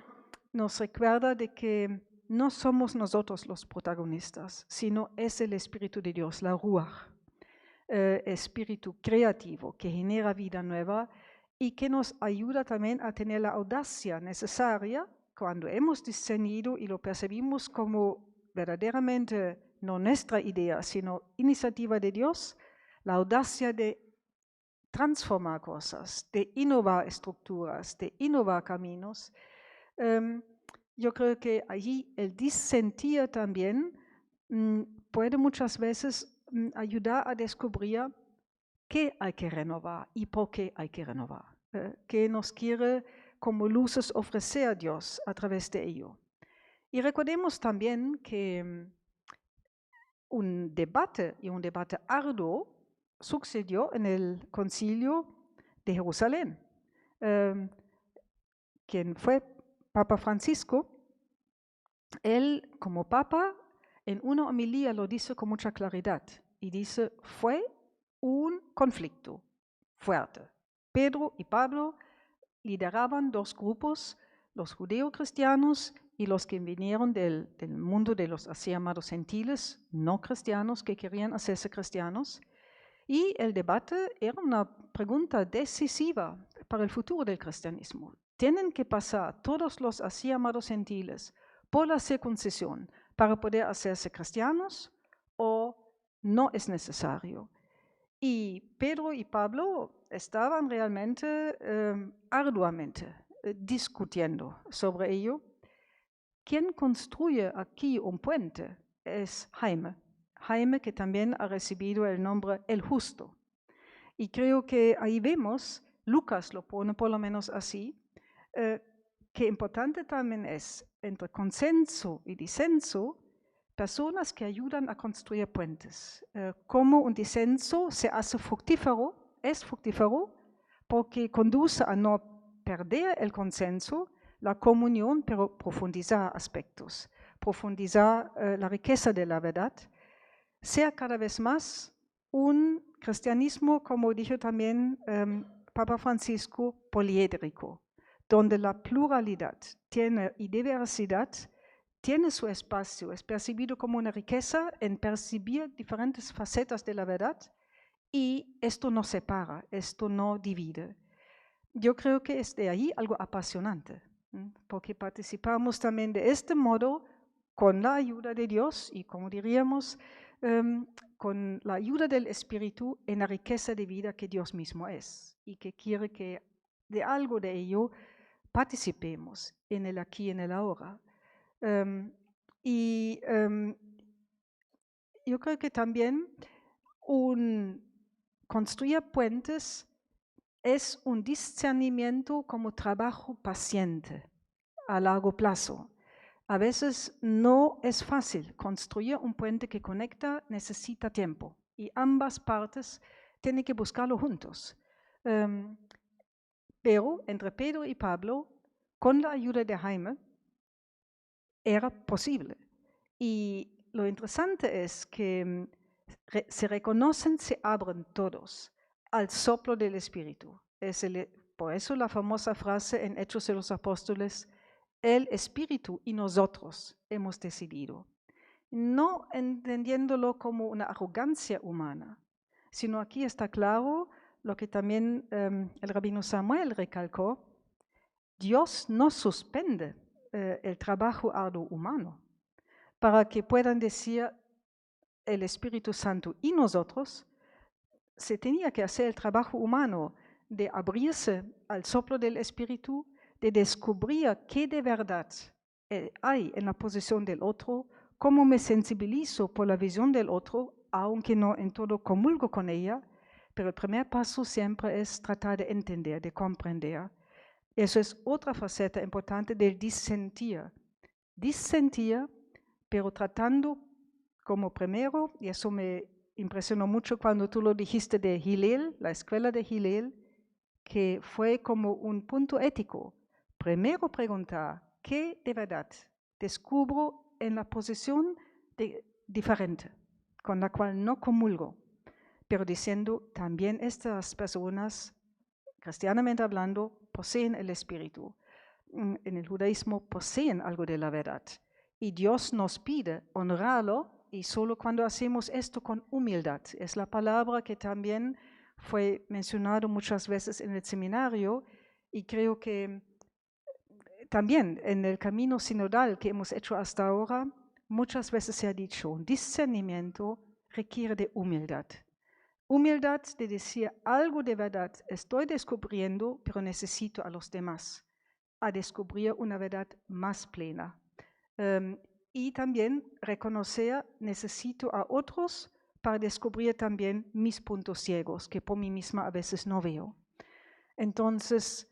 nos recuerda de que no somos nosotros los protagonistas, sino es el Espíritu de Dios, la Ruach, espíritu creativo que genera vida nueva y que nos ayuda también a tener la audacia necesaria cuando hemos discernido y lo percibimos como verdaderamente no nuestra idea, sino iniciativa de Dios, la audacia de transformar cosas, de innovar estructuras, de innovar caminos. Yo creo que allí el disentir también puede muchas veces ayudar a descubrir qué hay que renovar y por qué hay que renovar, qué nos quiere como luces ofrecer a Dios a través de ello. Y recordemos también que un debate arduo sucedió en el Concilio de Jerusalén. Quien fue Papa Francisco, él como Papa en una homilía lo dice con mucha claridad y dice, fue un conflicto fuerte. Pedro y Pablo lideraban dos grupos, los judeocristianos y los que vinieron del mundo de los así llamados gentiles, no cristianos, que querían hacerse cristianos. Y el debate era una pregunta decisiva para el futuro del cristianismo. ¿Tienen que pasar todos los así llamados gentiles por la circuncisión para poder hacerse cristianos o no es necesario? Y Pedro y Pablo estaban realmente arduamente discutiendo sobre ello. Quien construye aquí un puente es Jaime. Jaime, que también ha recibido el nombre El Justo. Y creo que ahí vemos, Lucas lo pone por lo menos así, que importante también es entre consenso y disenso, personas que ayudan a construir puentes. Como un disenso se hace fructífero, es fructífero, porque conduce a no perder el consenso, la comunión, pero profundizar aspectos, profundizar la riqueza de la verdad, sea cada vez más un cristianismo, como dijo también Papa Francisco, poliédrico, donde la pluralidad y diversidad tiene su espacio, es percibido como una riqueza en percibir diferentes facetas de la verdad y esto no separa, esto no divide. Yo creo que es de ahí algo apasionante, porque participamos también de este modo con la ayuda de Dios y, como diríamos, con la ayuda del Espíritu en la riqueza de vida que Dios mismo es y que quiere que de algo de ello participemos en el aquí y en el ahora. Yo creo que también construir puentes es un discernimiento como trabajo paciente a largo plazo. A veces no es fácil. Construir un puente que conecta necesita tiempo y ambas partes tienen que buscarlo juntos. Pero entre Pedro y Pablo, con la ayuda de Jaime, era posible. Y lo interesante es que se reconocen, se abren todos al soplo del Espíritu. Por eso la famosa frase en Hechos de los Apóstoles, el Espíritu y nosotros hemos decidido. No entendiéndolo como una arrogancia humana, sino aquí está claro lo que también el rabino Samuel recalcó, Dios no suspende el trabajo arduo humano para que puedan decir el Espíritu Santo y nosotros, se tenía que hacer el trabajo humano de abrirse al soplo del Espíritu, de descubrir qué de verdad hay en la posición del otro, cómo me sensibilizo por la visión del otro, aunque no en todo comulgo con ella, pero el primer paso siempre es tratar de entender, de comprender. Eso es otra faceta importante del disentir. Disentir, pero tratando como primero, y eso me impresionó mucho cuando tú lo dijiste de Hillel, la escuela de Hillel, que fue como un punto ético. Primero preguntar, ¿qué de verdad descubro en la posición diferente, con la cual no comulgo? Pero diciendo, también estas personas, cristianamente hablando, poseen el Espíritu. En el judaísmo poseen algo de la verdad. Y Dios nos pide honrarlo, y solo cuando hacemos esto con humildad. Es la palabra que también fue mencionado muchas veces en el seminario, y creo que también en el camino sinodal que hemos hecho hasta ahora, muchas veces se ha dicho, un discernimiento requiere de humildad. Humildad de decir algo de verdad estoy descubriendo, pero necesito a los demás a descubrir una verdad más plena. Y también reconocer, necesito a otros para descubrir también mis puntos ciegos, que por mí misma a veces no veo. Entonces,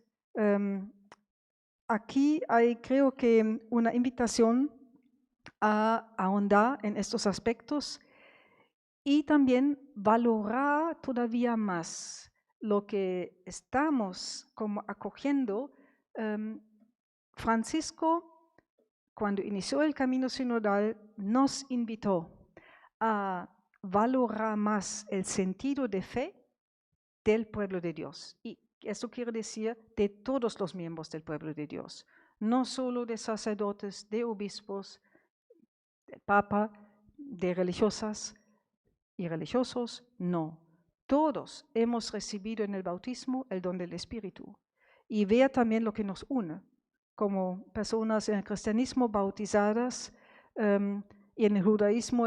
aquí hay, creo que, una invitación a ahondar en estos aspectos y también valorar todavía más lo que estamos como acogiendo. Francisco, cuando inició el camino sinodal, nos invitó a valorar más el sentido de fe del pueblo de Dios. Y eso quiere decir de todos los miembros del pueblo de Dios, no solo de sacerdotes, de obispos, del Papa, de religiosas y religiosos, no. Todos hemos recibido en el bautismo el don del Espíritu. Y vea también lo que nos une como personas en el cristianismo bautizadas, y en el judaísmo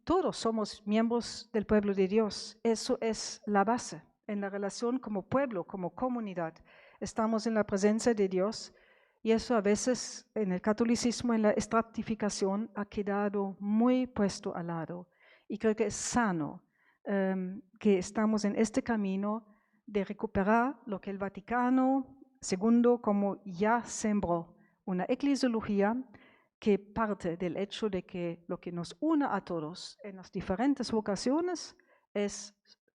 todos somos miembros del pueblo de Dios. Eso es la base. En la relación como pueblo, como comunidad, estamos en la presencia de Dios. Y eso a veces en el catolicismo, en la estratificación, ha quedado muy puesto al lado. Y creo que es sano que estamos en este camino de recuperar lo que el Vaticano II como ya sembró, una eclesiología que parte del hecho de que lo que nos une a todos en las diferentes vocaciones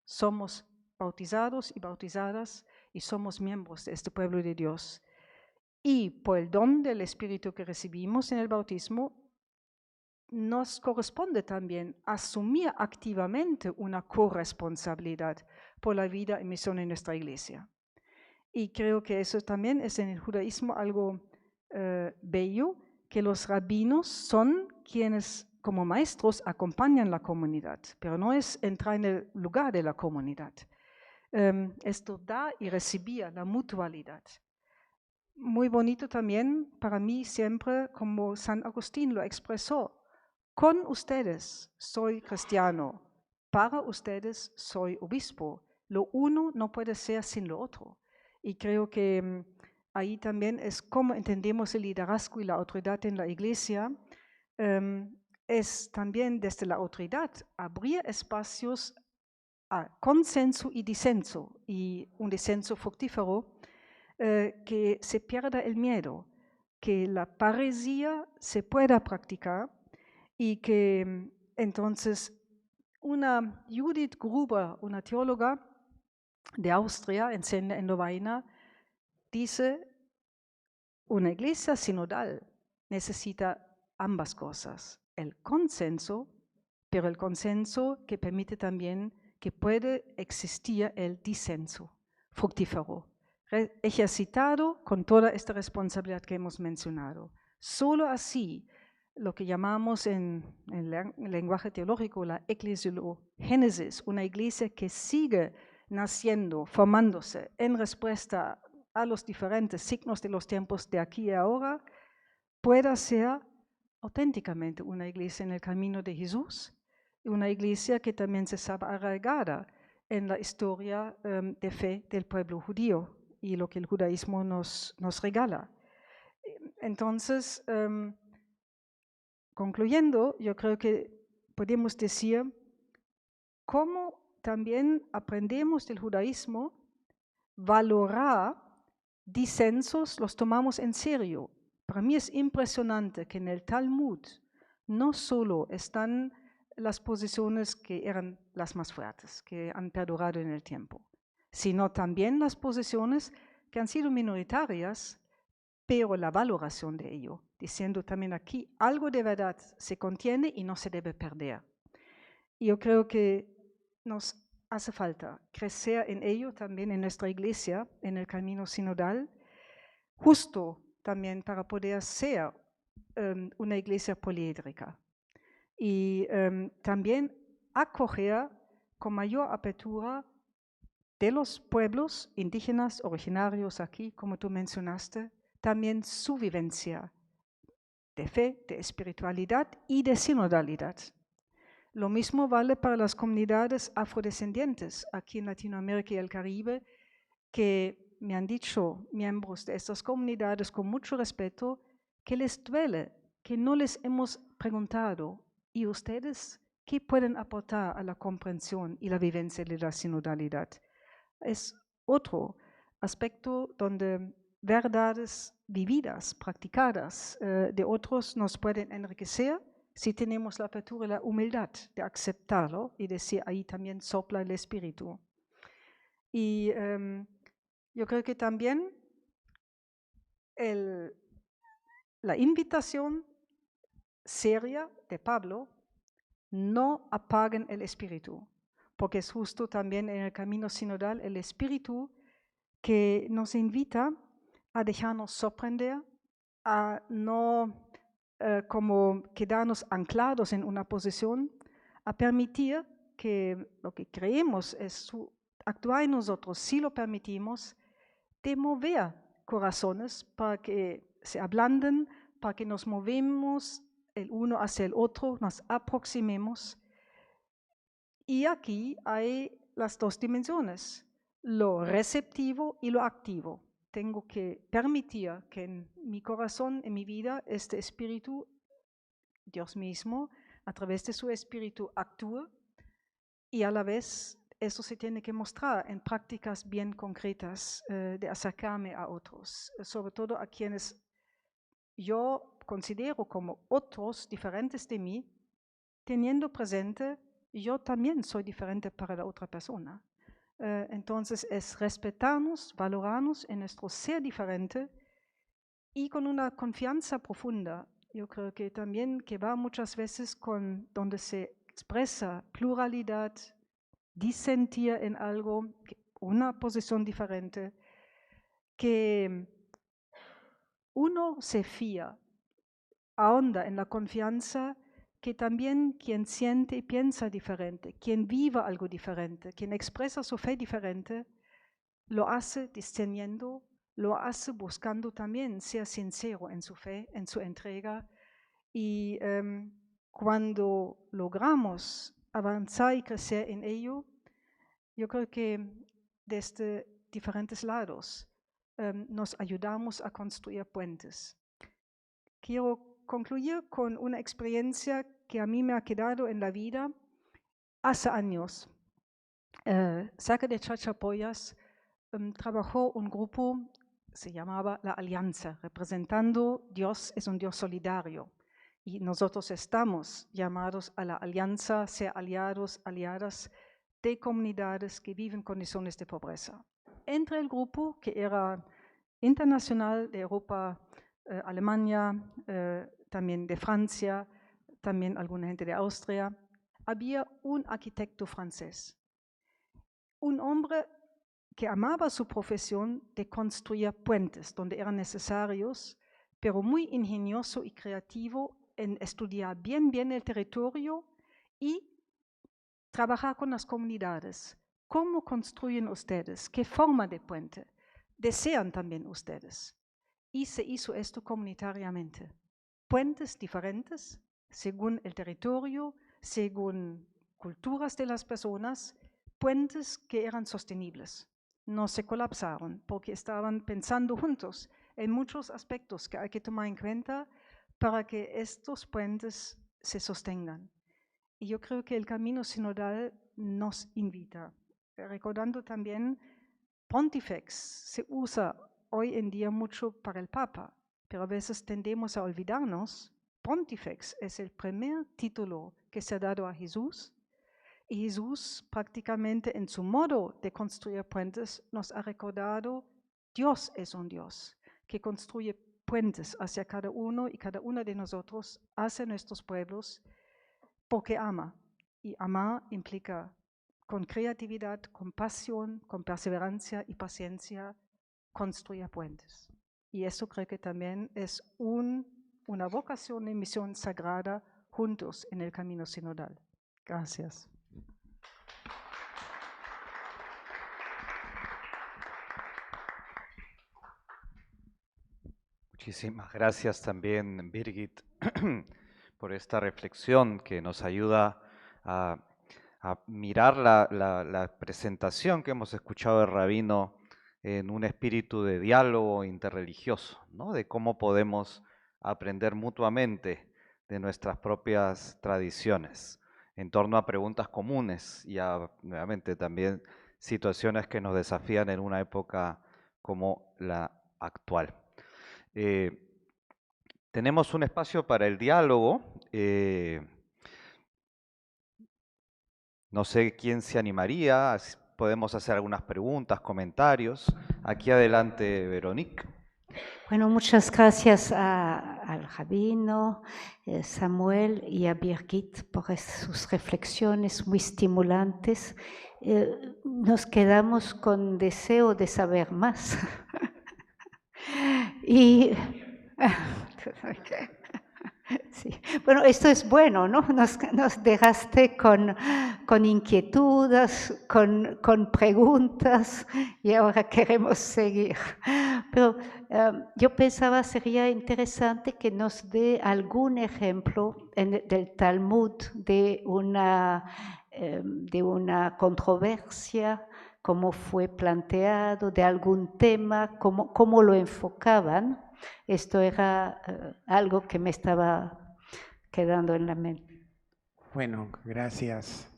somos bautizados y bautizadas y somos miembros de este pueblo de Dios. Y por el don del Espíritu que recibimos en el bautismo, nos corresponde también asumir activamente una corresponsabilidad por la vida y misión en nuestra iglesia. Y creo que eso también es en el judaísmo algo bello, que los rabinos son quienes como maestros acompañan la comunidad, pero no es entrar en el lugar de la comunidad. Esto da y recibir la mutualidad. Muy bonito también para mí siempre, como San Agustín lo expresó, con ustedes soy cristiano, para ustedes soy obispo. Lo uno no puede ser sin lo otro. Y creo que ahí también es como entendemos el liderazgo y la autoridad en la iglesia. Es también desde la autoridad abrir espacios a consenso y disenso, y un disenso fructífero, que se pierda el miedo, que la parresía se pueda practicar y que entonces una Judith Gruber, una teóloga de Austria, en Lovaina, dice, una iglesia sinodal necesita ambas cosas, el consenso, pero el consenso que permite también que puede existir el disenso fructífero, ejercitado con toda esta responsabilidad que hemos mencionado. Solo así, lo que llamamos en el lenguaje teológico la eclesiologénesis, una iglesia que sigue naciendo, formándose en respuesta a los diferentes signos de los tiempos de aquí y ahora, pueda ser auténticamente una iglesia en el camino de Jesús, una iglesia que también se sabe arraigada en la historia de fe del pueblo judío y lo que el judaísmo nos regala. Entonces, concluyendo, yo creo que podemos decir cómo también aprendemos del judaísmo, valorar disensos, los tomamos en serio. Para mí es impresionante que en el Talmud no solo están las posiciones que eran las más fuertes, que han perdurado en el tiempo, sino también las posiciones que han sido minoritarias, pero la valoración de ello, diciendo también aquí, algo de verdad se contiene y no se debe perder. Y yo creo que nos hace falta crecer en ello también en nuestra iglesia, en el camino sinodal, justo también para poder ser una iglesia poliédrica. Y también acoger con mayor apertura de los pueblos indígenas originarios aquí, como tú mencionaste, también su vivencia de fe, de espiritualidad y de sinodalidad. Lo mismo vale para las comunidades afrodescendientes aquí en Latinoamérica y el Caribe, que me han dicho miembros de estas comunidades con mucho respeto que les duele, que no les hemos preguntado, ¿y ustedes qué pueden aportar a la comprensión y la vivencia de la sinodalidad? Es otro aspecto donde verdades vividas, practicadas de otros nos pueden enriquecer si tenemos la apertura y la humildad de aceptarlo y decir, ahí también sopla el Espíritu. Y yo creo que también la invitación seria de Pablo, no apaguen el Espíritu, porque es justo también en el camino sinodal el Espíritu que nos invita a dejarnos sorprender, a no como quedarnos anclados en una posición, a permitir que lo que creemos es actuar en nosotros, si lo permitimos, de mover corazones para que se ablanden, para que nos movemos el uno hacia el otro, nos aproximemos. Y aquí hay las dos dimensiones, lo receptivo y lo activo. Tengo que permitir que en mi corazón, en mi vida, este espíritu, Dios mismo, a través de su espíritu actúe, y a la vez eso se tiene que mostrar en prácticas bien concretas de acercarme a otros, sobre todo a quienes yo considero como otros diferentes de mí, teniendo presente yo también soy diferente para la otra persona. Entonces es respetarnos, valorarnos en nuestro ser diferente y con una confianza profunda. Yo creo que también que va muchas veces con donde se expresa pluralidad, disentir en algo, una posición diferente, que uno se fía, ahonda en la confianza que también quien siente y piensa diferente, quien viva algo diferente, quien expresa su fe diferente, lo hace discerniendo, lo hace buscando también ser sincero en su fe, en su entrega. Y cuando logramos avanzar y crecer en ello, yo creo que desde diferentes lados nos ayudamos a construir puentes. Quiero concluir con una experiencia que a mí me ha quedado en la vida hace años. Cerca de Chachapoyas trabajó un grupo, se llamaba La Alianza, representando Dios es un Dios solidario. Y nosotros estamos llamados a la alianza, ser aliados, aliadas de comunidades que viven condiciones de pobreza. Entre el grupo, que era internacional de Europa, Alemania, también de Francia, también alguna gente de Austria, había un arquitecto francés, un hombre que amaba su profesión de construir puentes donde eran necesarios, pero muy ingenioso y creativo en estudiar bien el territorio y trabajar con las comunidades. ¿Cómo construyen ustedes? ¿Qué forma de puente desean también ustedes? Y se hizo esto comunitariamente. Puentes diferentes según el territorio, según culturas de las personas, puentes que eran sostenibles. No se colapsaron porque estaban pensando juntos en muchos aspectos que hay que tomar en cuenta para que estos puentes se sostengan. Y yo creo que el camino sinodal nos invita, recordando también Pontifex se usa hoy en día mucho para el Papa, pero a veces tendemos a olvidarnos. Pontifex es el primer título que se ha dado a Jesús, y Jesús prácticamente en su modo de construir puentes nos ha recordado, Dios es un Dios que construye puentes hacia cada uno y cada una de nosotros, hacia nuestros pueblos, porque ama. Y amar implica con creatividad, con pasión, con perseverancia y paciencia, construir puentes. Y eso creo que también es una vocación y misión sagrada juntos en el camino sinodal. Gracias. Muchísimas gracias también, Birgit, por esta reflexión que nos ayuda a mirar la presentación que hemos escuchado de Rabino en un espíritu de diálogo interreligioso, ¿no? De cómo podemos aprender mutuamente de nuestras propias tradiciones en torno a preguntas comunes y a, nuevamente, también situaciones que nos desafían en una época como la actual. Tenemos un espacio para el diálogo. No sé quién se animaría, podemos hacer algunas preguntas, comentarios. Aquí adelante, Veronique. Bueno, muchas gracias al rabino Samuel y a Birgit por sus reflexiones muy estimulantes. Nos quedamos con deseo de saber más. Y sí. Bueno, esto es bueno, ¿no? Nos dejaste con inquietudes, con preguntas y ahora queremos seguir. Pero yo pensaba sería interesante que nos dé algún ejemplo del Talmud de una controversia, cómo fue planteado, de algún tema, cómo lo enfocaban. Esto era algo que me estaba quedando en la mente. Bueno, gracias.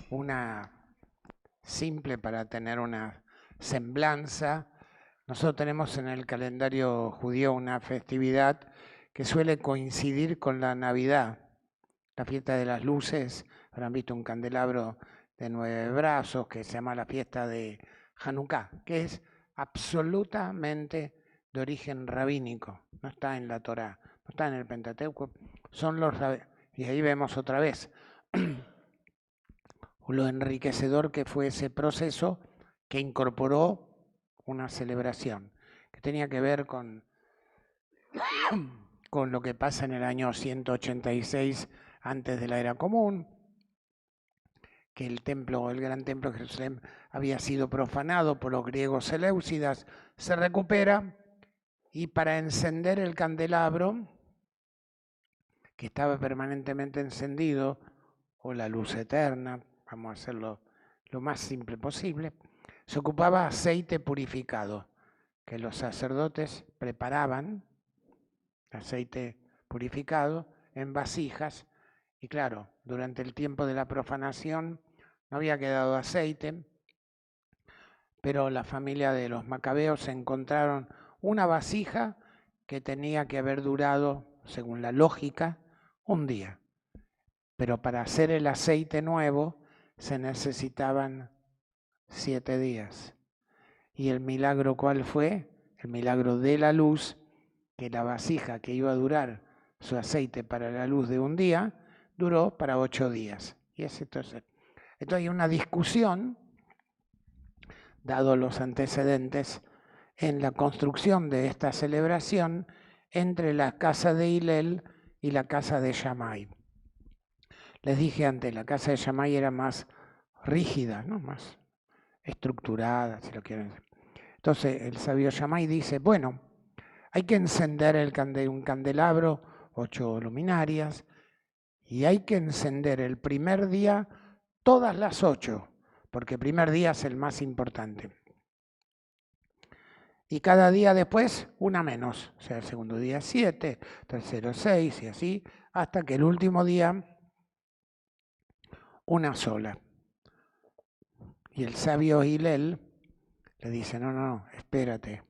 Una simple para tener una semblanza. Nosotros tenemos en el calendario judío una festividad que suele coincidir con la Navidad, la fiesta de las luces. Habrán visto un candelabro de 9 brazos que se llama la fiesta de Hanukkah, que es absolutamente de origen rabínico, no está en la Torá, no está en el Pentateuco, son los y ahí vemos otra vez lo enriquecedor que fue ese proceso que incorporó una celebración que tenía que ver con lo que pasa en el año 186 antes de la era común, que el gran templo de Jerusalén había sido profanado por los griegos seleucidas, se recupera y para encender el candelabro, que estaba permanentemente encendido, o la luz eterna, vamos a hacerlo lo más simple posible, se ocupaba aceite purificado, que los sacerdotes preparaban, aceite purificado, en vasijas, y claro, durante el tiempo de la profanación no había quedado aceite, pero la familia de los macabeos encontraron una vasija que tenía que haber durado, según la lógica, un día. Pero para hacer el aceite nuevo se necesitaban 7 días. ¿Y el milagro cuál fue? El milagro de la luz, que la vasija que iba a durar su aceite para la luz de un día, duró para 8 días. Y entonces hay una discusión, dado los antecedentes, en la construcción de esta celebración entre la casa de Hillel y la casa de Shammai. Les dije antes, la casa de Shammai era más rígida, ¿no? Más estructurada, si lo quieren decir. Entonces el sabio Shammai dice, bueno, hay que encender un candelabro, 8 luminarias, y hay que encender el primer día todas las 8, porque el primer día es el más importante. Y cada día después una menos, o sea, el segundo día 7, tercero 6 y así, hasta que el último día una sola. Y el sabio Hillel le dice, no, espérate.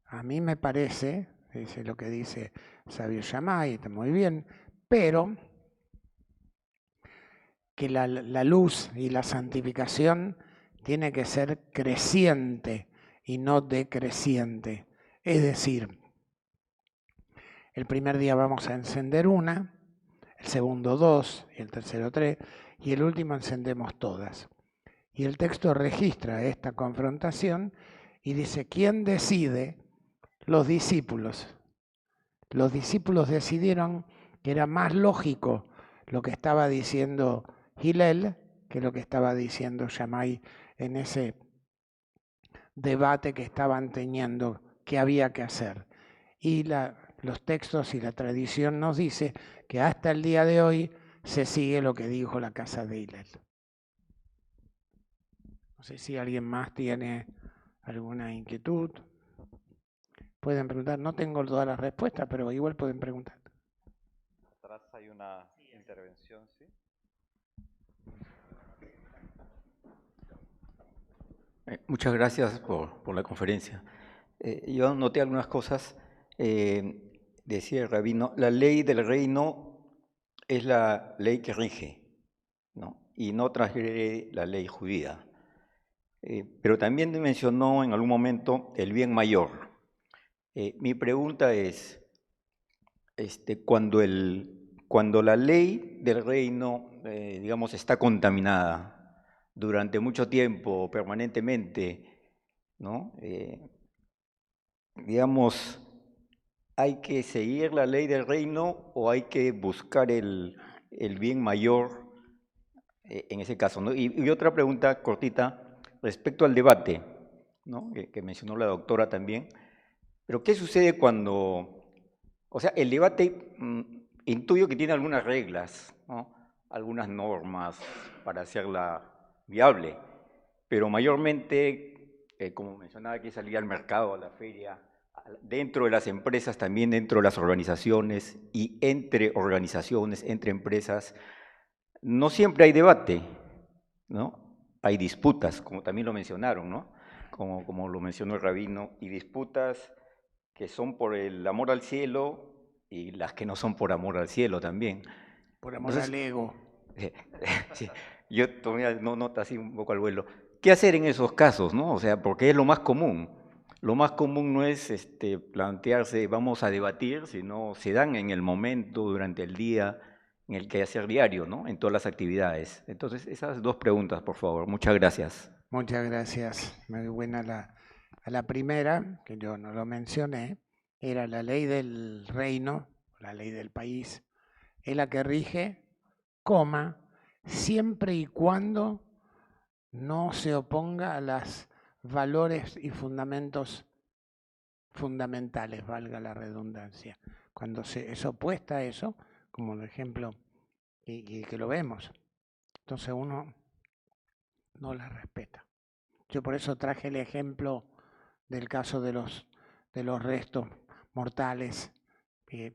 A mí me parece, dice lo que dice el sabio Shammai, está muy bien, pero que la luz y la santificación tiene que ser creciente y no decreciente. Es decir, el primer día vamos a encender una, el segundo 2 y el tercero 3 y el último encendemos todas. Y el texto registra esta confrontación y dice, ¿quién decide? Los discípulos. Los discípulos decidieron que era más lógico lo que estaba diciendo Hillel que lo que estaba diciendo Shammai en ese debate que estaban teniendo, que había que hacer. Y los textos y la tradición nos dice que hasta el día de hoy se sigue lo que dijo la casa de Hillel. No sé si alguien más tiene alguna inquietud. Pueden preguntar, no tengo todas las respuestas, pero igual pueden preguntar. Atrás hay una intervención, ¿sí? Muchas gracias por la conferencia. Yo noté algunas cosas. Decía el rabino, la ley del reino es la ley que rige, ¿no? Y no transgrede la ley judía. Pero también mencionó en algún momento el bien mayor. Mi pregunta es, cuando la ley del reino, digamos, está contaminada durante mucho tiempo, permanentemente, ¿no? Digamos, ¿hay que seguir la ley del reino o hay que buscar el bien mayor en ese caso, ¿no? Y otra pregunta cortita respecto al debate, ¿no? Que mencionó la doctora también. Pero ¿qué sucede cuando, o sea, el debate intuyo que tiene algunas reglas, ¿no? Algunas normas para hacerla viable, pero mayormente, como mencionaba, hay que salir al mercado, a la feria, dentro de las empresas, también dentro de las organizaciones y entre organizaciones, entre empresas, no siempre hay debate, ¿no? Hay disputas, como también lo mencionaron, ¿no? Como lo mencionó el rabino, y disputas que son por el amor al cielo y las que no son por amor al cielo también. Por amor Entonces, al ego. sí, yo tomé nota así un poco al vuelo. ¿Qué hacer en esos casos, no? O sea, porque es lo más común. Lo más común no es plantearse, vamos a debatir, sino se dan en el momento, durante el día, en el que hacer diario, ¿no? En todas las actividades. Entonces, esas dos preguntas, por favor. Muchas gracias. Muchas gracias. Muy buena la primera, que yo no lo mencioné, era la ley del reino, la ley del país, es la que rige, siempre y cuando no se oponga a los valores y fundamentos fundamentales, valga la redundancia. Cuando es opuesta a eso, como el ejemplo, y que lo vemos, entonces uno no la respeta. Yo por eso traje el ejemplo del caso de los restos mortales que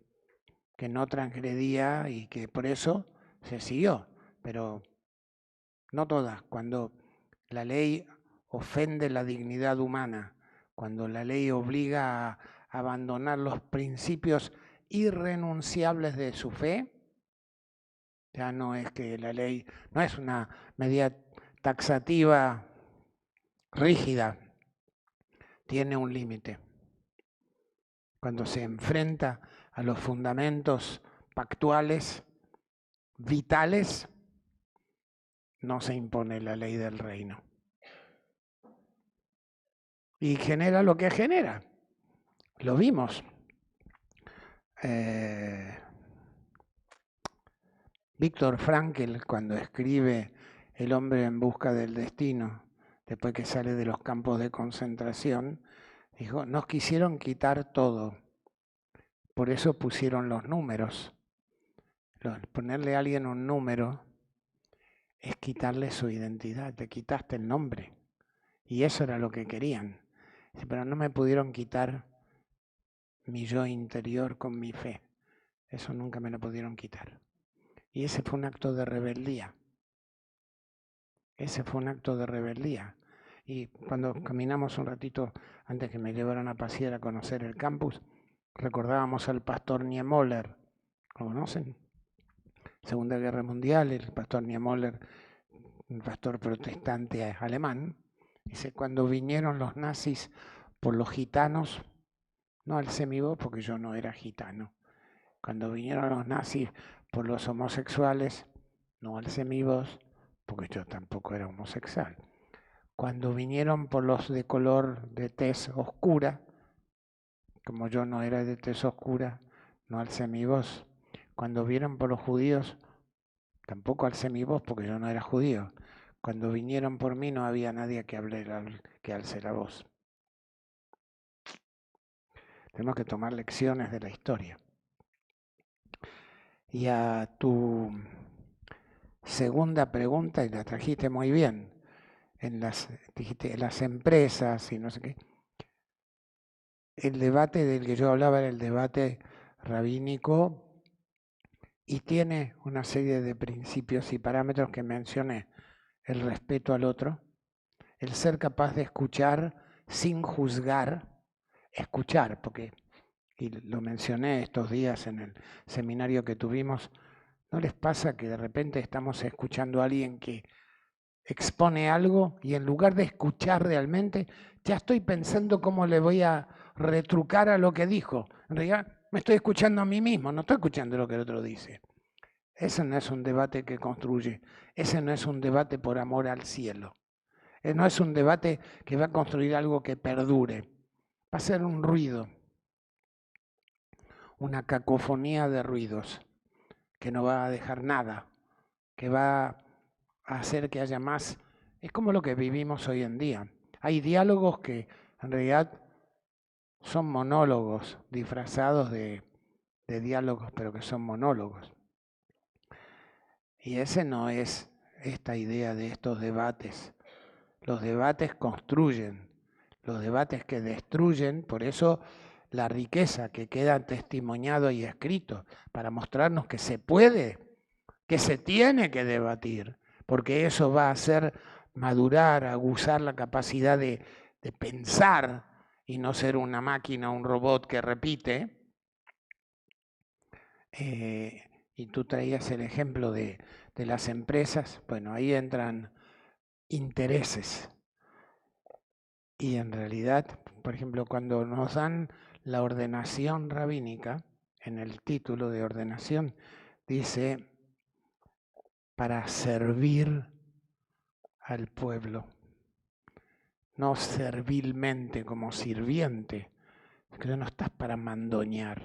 no transgredía y que por eso se siguió, pero no todas. Cuando la ley ofende la dignidad humana, cuando la ley obliga a abandonar los principios irrenunciables de su fe, ya no es que la ley, no es una medida taxativa rígida, tiene un límite. Cuando se enfrenta a los fundamentos pactuales, vitales, no se impone la ley del reino. Y genera lo que genera. Lo vimos. Viktor Frankl, cuando escribe El hombre en busca del destino, después que sale de los campos de concentración, dijo, nos quisieron quitar todo. Por eso pusieron los números. Ponerle a alguien un número es quitarle su identidad, te quitaste el nombre. Y eso era lo que querían. Pero no me pudieron quitar mi yo interior con mi fe. Eso nunca me lo pudieron quitar. Y ese fue un acto de rebeldía. Ese fue un acto de rebeldía. Y cuando caminamos un ratito antes que me llevaran a pasear a conocer el campus, recordábamos al pastor Niemöller. ¿Lo conocen? Segunda Guerra Mundial, el pastor Niemöller, un pastor protestante alemán, dice, cuando vinieron los nazis por los gitanos, no alcé mi voz porque yo no era gitano, cuando vinieron los nazis por los homosexuales, no alcé mi voz porque yo tampoco era homosexual. Cuando vinieron por los de color de tez oscura, como yo no era de tez oscura, no alcé mi voz. Cuando vinieron por los judíos, tampoco alcé mi voz porque yo no era judío. Cuando vinieron por mí no había nadie que alce la voz. Tenemos que tomar lecciones de la historia. Y a tu segunda pregunta, y la trajiste muy bien, dijiste, en las empresas y no sé qué. El debate del que yo hablaba era el debate rabínico y tiene una serie de principios y parámetros que mencioné. El respeto al otro, el ser capaz de escuchar sin juzgar, escuchar, porque, y lo mencioné estos días en el seminario que tuvimos, ¿no les pasa que de repente estamos escuchando a alguien que expone algo y en lugar de escuchar realmente, ya estoy pensando cómo le voy a retrucar a lo que dijo? En realidad me estoy escuchando a mí mismo, no estoy escuchando lo que el otro dice. Ese no es un debate que construye, ese no es un debate por amor al cielo. No es un debate que va a construir algo que perdure. Va a ser un ruido, una cacofonía de ruidos que no va a dejar nada, que va a hacer que haya más. Es como lo que vivimos hoy en día. Hay diálogos que en realidad son monólogos disfrazados de diálogos, pero que son monólogos. Y ese no es esta idea de estos debates. Los debates construyen, los debates que destruyen, por eso la riqueza que queda testimoniado y escrito, para mostrarnos que se puede, que se tiene que debatir, porque eso va a hacer madurar, aguzar la capacidad de pensar y no ser una máquina, un robot que repite. Y tú traías el ejemplo de las empresas, bueno, ahí entran intereses. Y en realidad, por ejemplo, cuando nos dan la ordenación rabínica, en el título de ordenación, dice, para servir al pueblo, no servilmente como sirviente, porque no estás para mandonear,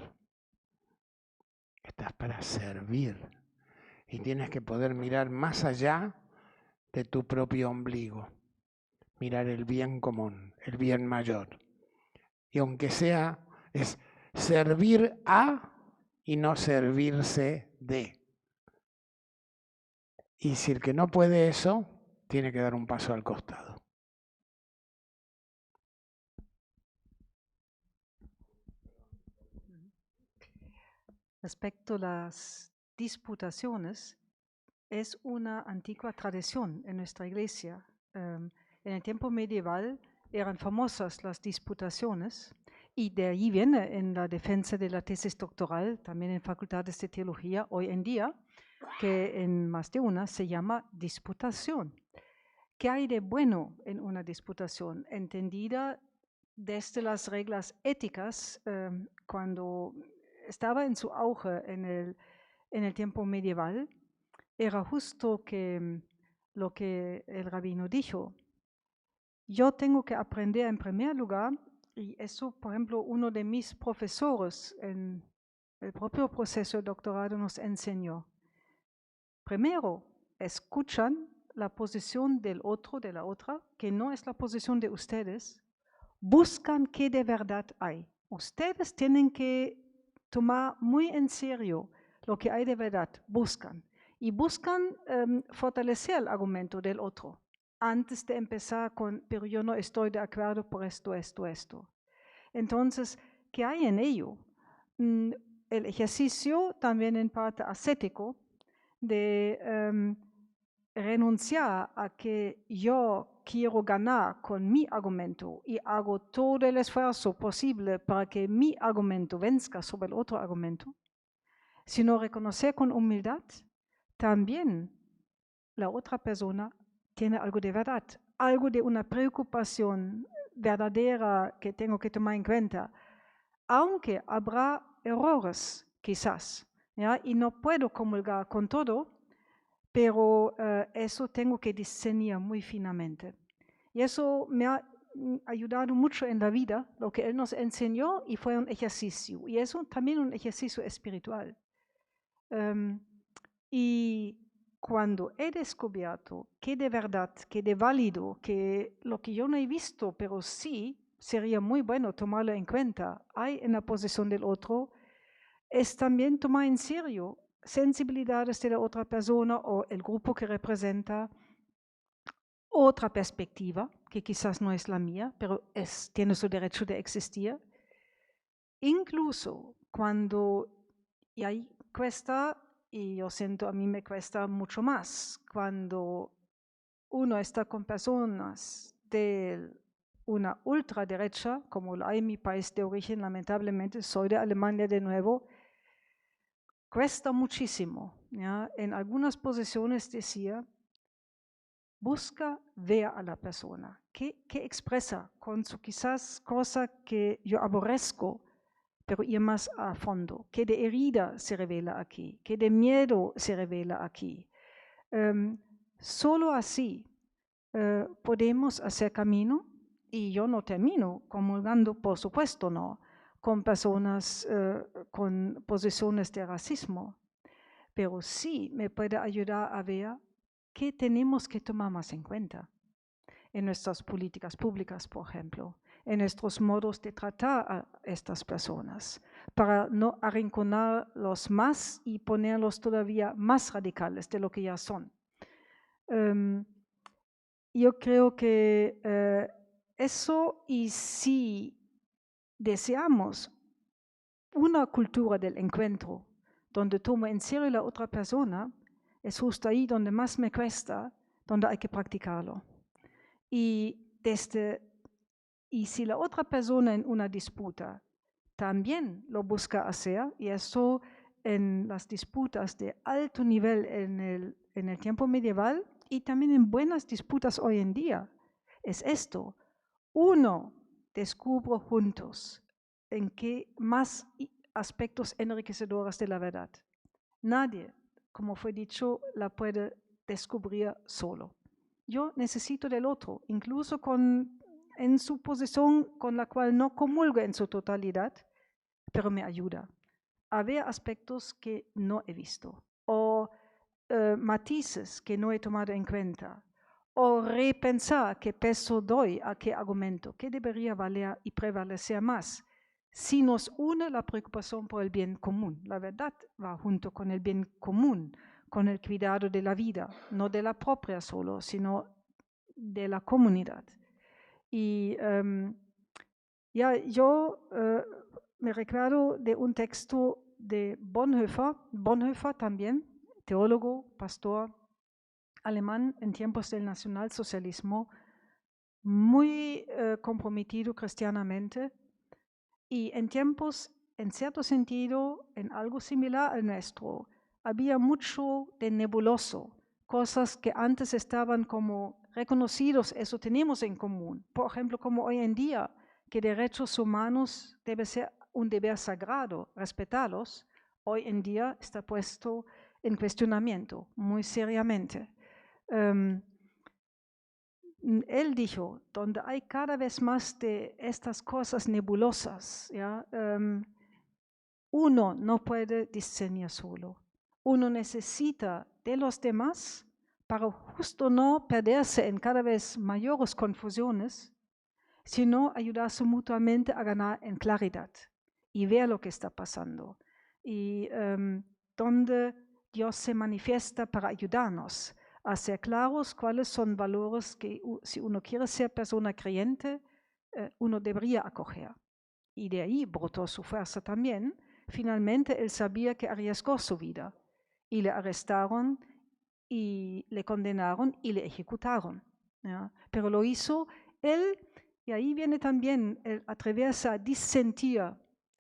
estás para servir. Y tienes que poder mirar más allá de tu propio ombligo, mirar el bien común, el bien mayor. Y aunque sea, es servir a y no servirse de. Y si el que no puede eso, tiene que dar un paso al costado. Respecto a las disputaciones, es una antigua tradición en nuestra iglesia. En el tiempo medieval eran famosas las disputaciones y de ahí viene en la defensa de la tesis doctoral, también en facultades de teología, hoy en día, que en más de una se llama disputación. ¿Qué hay de bueno en una disputación? Entendida desde las reglas éticas, cuando estaba en su auge en el tiempo medieval, era justo que lo que el rabino dijo. Yo tengo que aprender en primer lugar, y eso, por ejemplo, uno de mis profesores en el propio proceso de doctorado nos enseñó. Primero, escuchan la posición del otro, de la otra, que no es la posición de ustedes, buscan qué de verdad hay. Ustedes tienen que tomar muy en serio lo que hay de verdad, buscan. Y buscan fortalecer el argumento del otro antes de empezar con, pero yo no estoy de acuerdo por esto, esto, esto. Entonces, ¿qué hay en ello? El ejercicio también en parte ascético de renunciar a que yo quiero ganar con mi argumento y hago todo el esfuerzo posible para que mi argumento venzca sobre el otro argumento, sino reconocer con humildad también la otra persona tiene algo de verdad, algo de una preocupación verdadera que tengo que tomar en cuenta, aunque habrá errores quizás, ¿ya? Y no puedo comulgar con todo, pero eso tengo que discernir muy finamente. Y eso me ha ayudado mucho en la vida, lo que él nos enseñó, y fue un ejercicio. Y eso también un ejercicio espiritual. Y cuando he descubierto que de verdad, que de válido, que lo que yo no he visto, pero sí, sería muy bueno tomarlo en cuenta, hay en la posición del otro, es también tomar en serio sensibilidades de la otra persona o el grupo que representa, otra perspectiva, que quizás no es la mía, pero tiene su derecho de existir. Incluso cuando, y ahí cuesta, y yo siento a mí me cuesta mucho más, cuando uno está con personas de una ultraderecha, como lo hay en mi país de origen, lamentablemente, soy de Alemania de nuevo, cuesta muchísimo, ¿ya? En algunas posiciones decía, busca ver a la persona, qué expresa con su quizás cosa que yo aborrezco, pero ir más a fondo, qué de herida se revela aquí, qué de miedo se revela aquí. Solo así podemos hacer camino, y yo no termino comulgando, por supuesto no, con personas con posiciones de racismo, pero sí me puede ayudar a ver qué tenemos que tomar más en cuenta en nuestras políticas públicas, por ejemplo, en nuestros modos de tratar a estas personas, para no arrinconarlos más y ponerlos todavía más radicales de lo que ya son. Yo creo que eso, y si deseamos una cultura del encuentro, donde tomo en serio la otra persona, es justo ahí donde más me cuesta, donde hay que practicarlo. Y si la otra persona en una disputa también lo busca hacer, y eso en las disputas de alto nivel en el tiempo medieval y también en buenas disputas hoy en día, es esto. Uno, descubro juntos en qué más aspectos enriquecedores de la verdad. Nadie, como fue dicho, la puede descubrir solo. Yo necesito del otro, incluso en su posición con la cual no comulgo en su totalidad, pero me ayuda a ver aspectos que no he visto, o matices que no he tomado en cuenta, o repensar qué peso doy a qué argumento, qué debería valer y prevalecer más. Si nos une la preocupación por el bien común, la verdad va junto con el bien común, con el cuidado de la vida, no de la propia solo, sino de la comunidad. Y yo me recuerdo de un texto de Bonhoeffer también, teólogo, pastor alemán en tiempos del nacionalsocialismo, muy comprometido cristianamente, y en tiempos, en cierto sentido, en algo similar al nuestro, había mucho de nebuloso, cosas que antes estaban como reconocidos, eso tenemos en común. Por ejemplo, como hoy en día, que derechos humanos debe ser un deber sagrado, respetarlos, hoy en día está puesto en cuestionamiento muy seriamente. Él dijo, donde hay cada vez más de estas cosas nebulosas, ¿ya? Uno no puede discernir solo. Uno necesita de los demás para justo no perderse en cada vez mayores confusiones, sino ayudarse mutuamente a ganar en claridad y ver lo que está pasando. Y donde Dios se manifiesta para ayudarnos a ser claros cuáles son valores que si uno quiere ser persona creyente, uno debería acoger. Y de ahí brotó su fuerza también. Finalmente él sabía que arriesgó su vida y le arrestaron y le condenaron y le ejecutaron, ¿ya? Pero lo hizo él, y ahí viene también el atreverse a disentir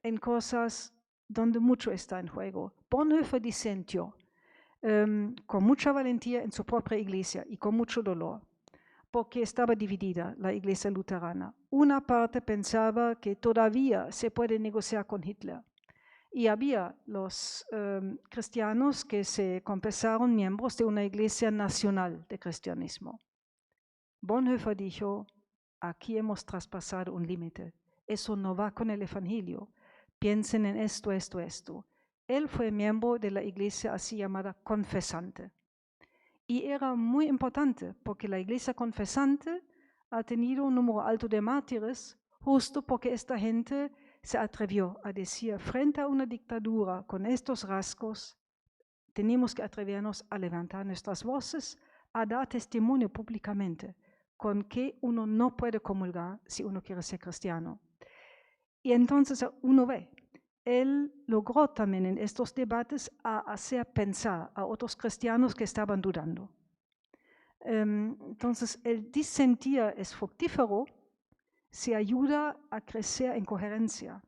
en cosas donde mucho está en juego. Bonhoeffer disentió con mucha valentía en su propia iglesia y con mucho dolor, porque estaba dividida la iglesia luterana. Una parte pensaba que todavía se puede negociar con Hitler, y había los cristianos que se confesaron miembros de una iglesia nacional de cristianismo. Bonhoeffer dijo, aquí hemos traspasado un límite, eso no va con el evangelio, piensen en esto, esto, esto. Él fue miembro de la iglesia así llamada confesante. Y era muy importante porque la iglesia confesante ha tenido un número alto de mártires justo porque esta gente se atrevió a decir frente a una dictadura con estos rasgos, tenemos que atrevernos a levantar nuestras voces, a dar testimonio públicamente con que uno no puede comulgar si uno quiere ser cristiano. Y entonces uno ve, él logró también en estos debates a hacer pensar a otros cristianos que estaban dudando. Entonces el disentir es fructífero, se ayuda a crecer en coherencia.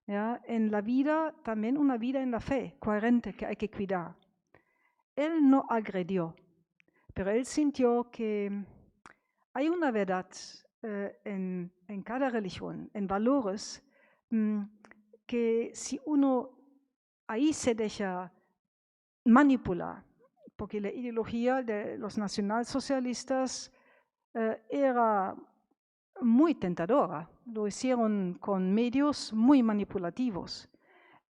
¿Ya? En la vida, también una vida en la fe, coherente, que hay que cuidar. Él no agredió, pero él sintió que hay una verdad en cada religión, en valores, que si uno ahí se deja manipular, porque la ideología de los nacionalsocialistas era muy tentadora, lo hicieron con medios muy manipulativos.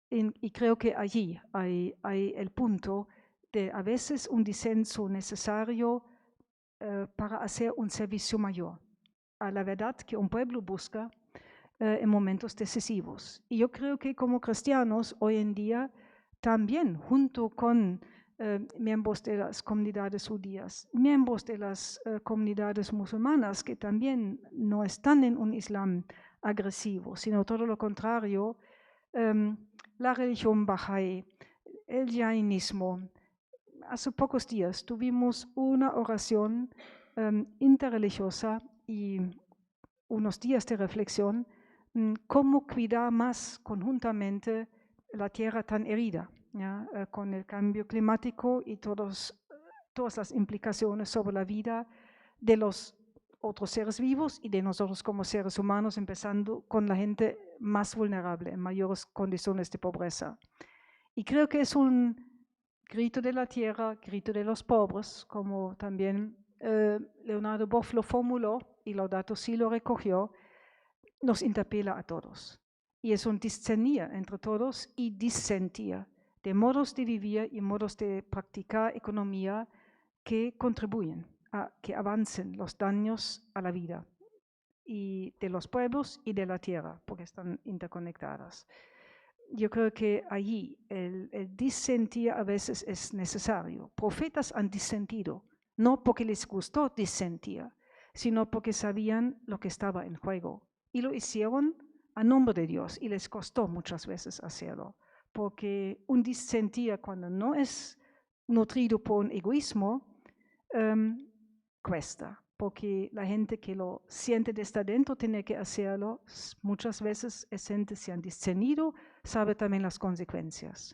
Y creo que allí hay el punto de a veces un disenso necesario para hacer un servicio mayor a la verdad que un pueblo busca en momentos decisivos. Y yo creo que como cristianos hoy en día también junto con miembros de las comunidades judías, miembros de las comunidades musulmanas que también no están en un Islam agresivo, sino todo lo contrario, la religión Bahá'í, el jainismo. Hace pocos días tuvimos una oración interreligiosa y unos días de reflexión, cómo cuidar más conjuntamente la tierra tan herida, ¿ya? Con el cambio climático y todas las implicaciones sobre la vida de los otros seres vivos y de nosotros como seres humanos, empezando con la gente más vulnerable, en mayores condiciones de pobreza. Y creo que es un grito de la tierra, grito de los pobres, como también Leonardo Boff lo formuló y Laudato Si lo recogió, nos interpela a todos. Y es un discernir entre todos y disentir de modos de vivir y modos de practicar economía que contribuyen a que avancen los daños a la vida y de los pueblos y de la tierra, porque están interconectadas. Yo creo que allí el disentir a veces es necesario. Profetas han disentido, no porque les gustó disentir, sino porque sabían lo que estaba en juego. Y lo hicieron a nombre de Dios y les costó muchas veces hacerlo. Porque un disentir cuando no es nutrido por un egoísmo, cuesta. Porque la gente que lo siente desde adentro tiene que hacerlo. Muchas veces es gente que se han discernido, sabe también las consecuencias.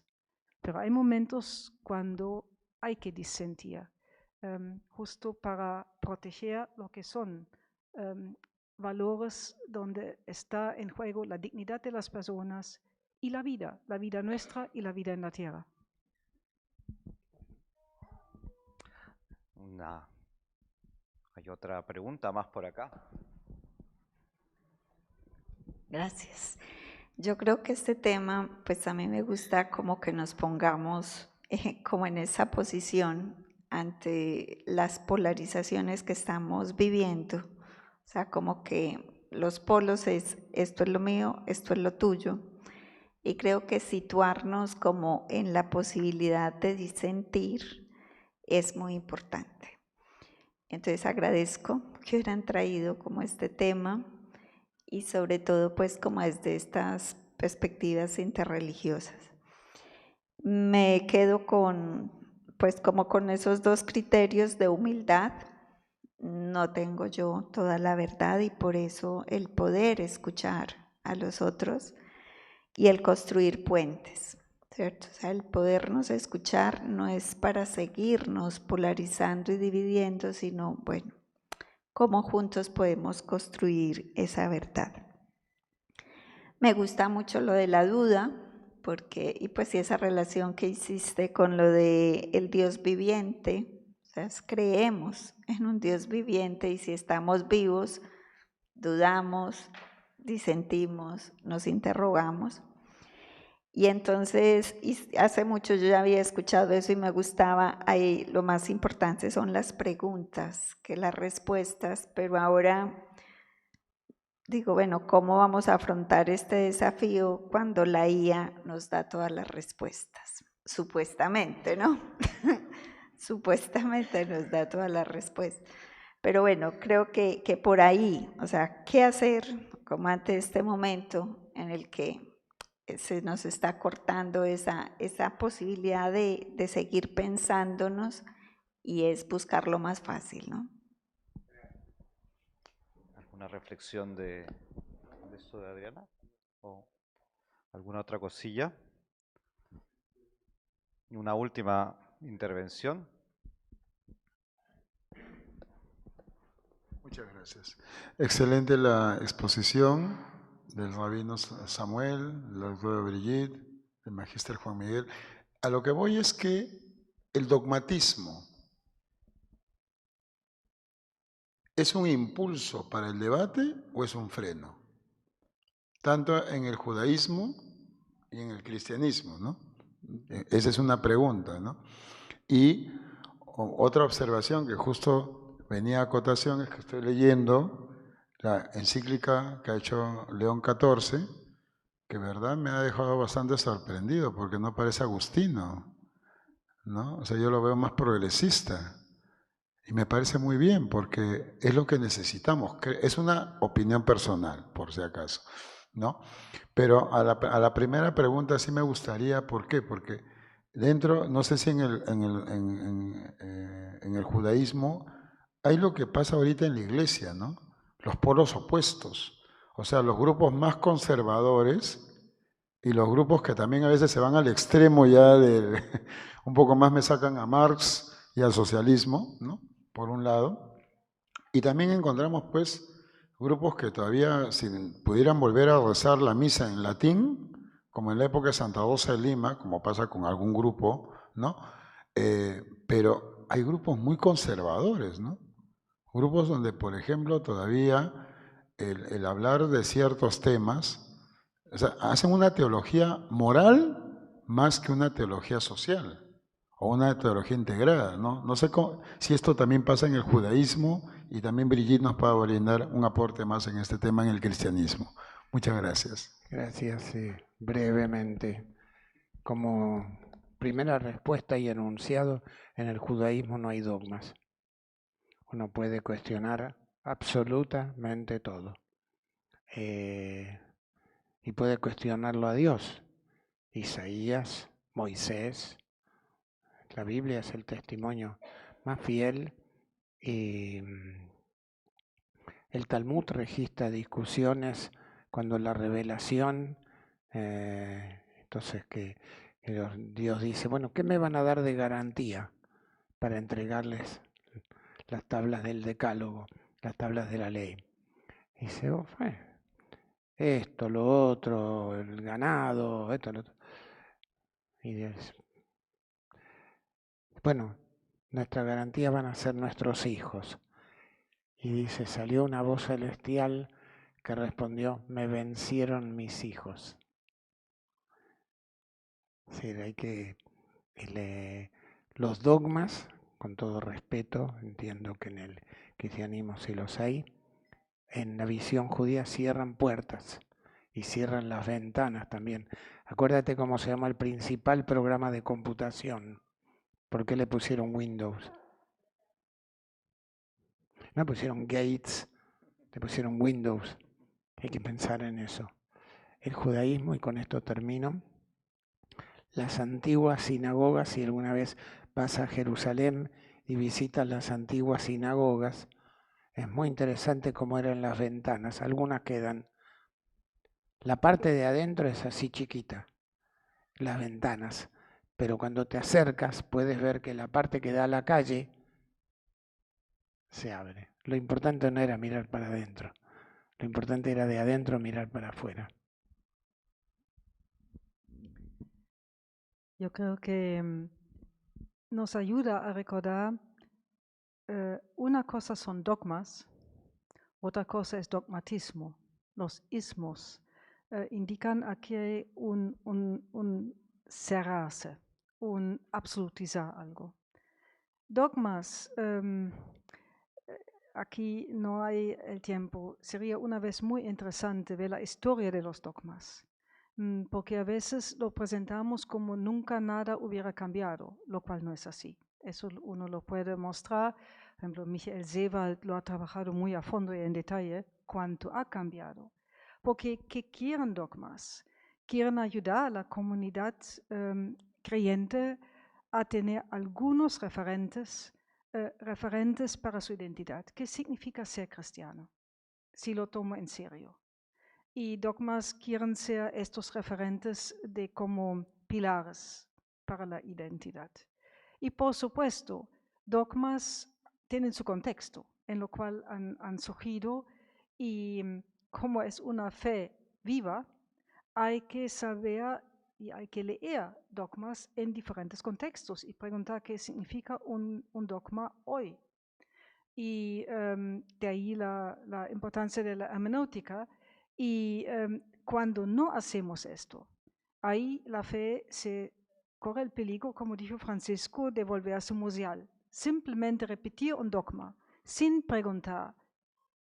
Pero hay momentos cuando hay que disentir, justo para proteger lo que son valores donde está en juego la dignidad de las personas y la vida nuestra y la vida en la tierra. Hay otra pregunta más por acá. Gracias. Yo creo que este tema, pues a mí me gusta como que nos pongamos como en esa posición ante las polarizaciones que estamos viviendo. O sea, como que los polos es esto es lo mío, esto es lo tuyo. Y creo que situarnos como en la posibilidad de disentir es muy importante. Entonces agradezco que hubieran traído como este tema y sobre todo pues como desde estas perspectivas interreligiosas. Me quedo con pues como con esos dos criterios de humildad. No tengo yo toda la verdad y por eso el poder escuchar a los otros y el construir puentes, ¿cierto? O sea, el podernos escuchar no es para seguirnos polarizando y dividiendo, sino, bueno, cómo juntos podemos construir esa verdad. Me gusta mucho lo de la duda, porque, y pues esa relación que hiciste con lo de el Dios viviente, o sea, creemos en un Dios viviente y si estamos vivos, dudamos, disentimos, nos interrogamos. Y entonces, hace mucho yo ya había escuchado eso y me gustaba, ahí lo más importante son las preguntas que las respuestas, pero ahora digo, bueno, ¿cómo vamos a afrontar este desafío cuando la IA nos da todas las respuestas? Supuestamente, ¿no? Supuestamente nos da todas las respuestas. Pero bueno, creo que por ahí, o sea, ¿qué hacer como ante este momento en el que se nos está cortando esa posibilidad de seguir pensándonos y es buscar lo más fácil, ¿no? ¿Alguna reflexión de esto de Adriana? ¿O alguna otra cosilla? Una última intervención. Muchas gracias. Excelente la exposición del rabino Samuel, la doctora Brigitte, del magíster Juan Miguel. A lo que voy es que el dogmatismo ¿es un impulso para el debate o es un freno? Tanto en el judaísmo y en el cristianismo, ¿no? Esa es una pregunta, ¿no? Y otra observación que justo venía a acotación es que estoy leyendo la encíclica que ha hecho León XIV, que verdad me ha dejado bastante sorprendido porque no parece agustino, ¿no? O sea, yo lo veo más progresista. Y me parece muy bien porque es lo que necesitamos. Es una opinión personal, por si acaso, ¿no? Pero a la primera pregunta sí me gustaría, ¿por qué? Porque dentro, no sé si en el judaísmo hay lo que pasa ahorita en la iglesia, ¿no? Los polos opuestos. O sea, los grupos más conservadores y los grupos que también a veces se van al extremo ya de un poco más me sacan a Marx y al socialismo, ¿no? Por un lado, y también encontramos pues grupos que todavía si pudieran volver a rezar la misa en latín, como en la época de Santa Rosa de Lima, como pasa con algún grupo, ¿no? Pero hay grupos muy conservadores, ¿no? Grupos donde, por ejemplo, todavía el hablar de ciertos temas, o sea, hacen una teología moral más que una teología social o una teología integrada, ¿no? No sé si esto también pasa en el judaísmo y también Brigitte nos puede brindar un aporte más en este tema en el cristianismo. Muchas gracias. Gracias, sí. Brevemente. Como primera respuesta y enunciado, en el judaísmo no hay dogmas. Uno puede cuestionar absolutamente todo. Y puede cuestionarlo a Dios. Isaías, Moisés, la Biblia es el testimonio más fiel y el Talmud registra discusiones cuando la revelación, entonces que Dios dice, bueno, ¿qué me van a dar de garantía para entregarles las tablas del decálogo, las tablas de la ley? Y dice, esto, lo otro, el ganado, esto, lo otro. Y Dios, bueno, nuestra garantía van a ser nuestros hijos. Y dice, salió una voz celestial que respondió, me vencieron mis hijos. Sí, hay que los dogmas, con todo respeto, entiendo que en el cristianismo sí los hay, en la visión judía cierran puertas y cierran las ventanas también. Acuérdate cómo se llama el principal programa de computación. ¿Por qué le pusieron Windows? No pusieron Gates, le pusieron Windows. Hay que pensar en eso. El judaísmo, y con esto termino, las antiguas sinagogas, si alguna vez vas a Jerusalén y visitas las antiguas sinagogas, es muy interesante cómo eran las ventanas. Algunas quedan. La parte de adentro es así chiquita, las ventanas. Pero cuando te acercas puedes ver que la parte que da a la calle se abre. Lo importante no era mirar para adentro. Lo importante era de adentro mirar para afuera. Yo creo que nos ayuda a recordar, una cosa son dogmas, otra cosa es dogmatismo. Los ismos indican aquí un cerrarse, un absolutizar algo. Dogmas, aquí no hay el tiempo. Sería una vez muy interesante ver la historia de los dogmas, porque a veces lo presentamos como nunca nada hubiera cambiado, lo cual no es así. Eso uno lo puede mostrar. Por ejemplo, Michael Seewald lo ha trabajado muy a fondo y en detalle cuánto ha cambiado. Porque ¿qué quieren dogmas? Quieren ayudar a la comunidad creyente a tener algunos referentes para su identidad. ¿Qué significa ser cristiano? Si lo tomo en serio. Y dogmas quieren ser estos referentes de como pilares para la identidad. Y por supuesto, dogmas tienen su contexto, en lo cual han surgido, y como es una fe viva, hay que saber y hay que leer dogmas en diferentes contextos y preguntar qué significa un dogma hoy. Y de ahí la importancia de la hermenéutica. Y cuando no hacemos esto, ahí la fe se corre el peligro, como dijo Francisco, de volverse museal. Simplemente repetir un dogma sin preguntar.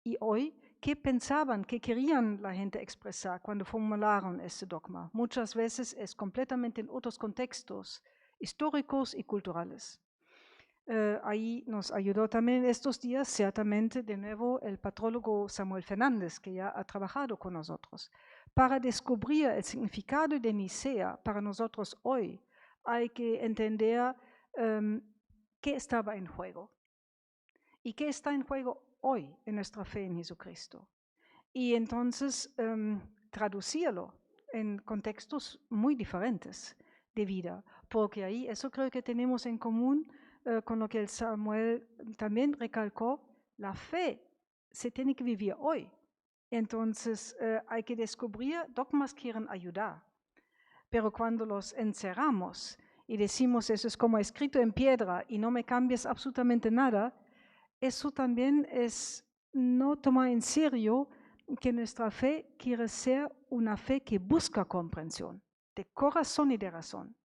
Y hoy, ¿qué pensaban, qué querían la gente expresar cuando formularon este dogma? Muchas veces es completamente en otros contextos históricos y culturales. Ahí nos ayudó también estos días, ciertamente, de nuevo el patrólogo Samuel Fernández, que ya ha trabajado con nosotros. Para descubrir el significado de Nicea para nosotros hoy, hay que entender qué estaba en juego y qué está en juego hoy en nuestra fe en Jesucristo. Y entonces traducirlo en contextos muy diferentes de vida, porque ahí eso creo que tenemos en común con lo que el Samuel también recalcó, la fe se tiene que vivir hoy. Entonces hay que descubrir, dogmas quieren ayudar, pero cuando los encerramos y decimos eso es como escrito en piedra y no me cambies absolutamente nada, eso también es no tomar en serio que nuestra fe quiere ser una fe que busca comprensión, de corazón y de razón.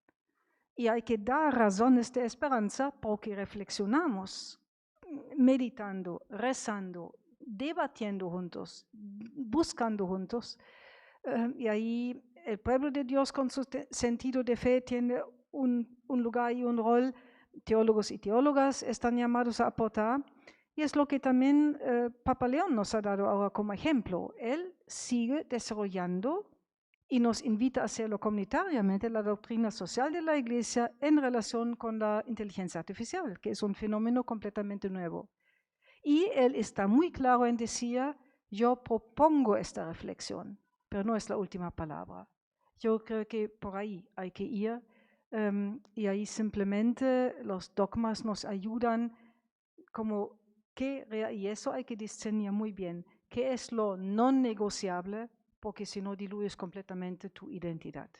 Y hay que dar razones de esperanza porque reflexionamos, meditando, rezando, debatiendo juntos, buscando juntos. Y ahí el pueblo de Dios con su sentido de fe tiene un lugar y un rol. Teólogos y teólogas están llamados a aportar. Y es lo que también Papa León nos ha dado ahora como ejemplo. Él sigue desarrollando y nos invita a hacerlo comunitariamente la doctrina social de la Iglesia en relación con la inteligencia artificial, que es un fenómeno completamente nuevo. Y él está muy claro en decir, yo propongo esta reflexión, pero no es la última palabra. Yo creo que por ahí hay que ir y ahí simplemente los dogmas nos ayudan como y eso hay que discernir muy bien, qué es lo no negociable, porque si no diluyes completamente tu identidad.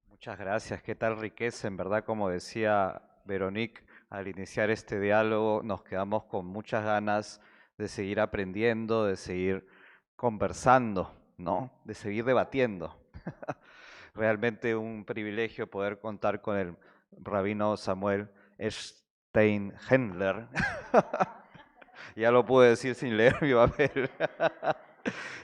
Muchas gracias, qué tal riqueza, en verdad, como decía Veronique, al iniciar este diálogo nos quedamos con muchas ganas de seguir aprendiendo, de seguir conversando, ¿no? De seguir debatiendo. Realmente un privilegio poder contar con el rabino Samuel Steinhendler. Ya lo pude decir sin leer mi papel.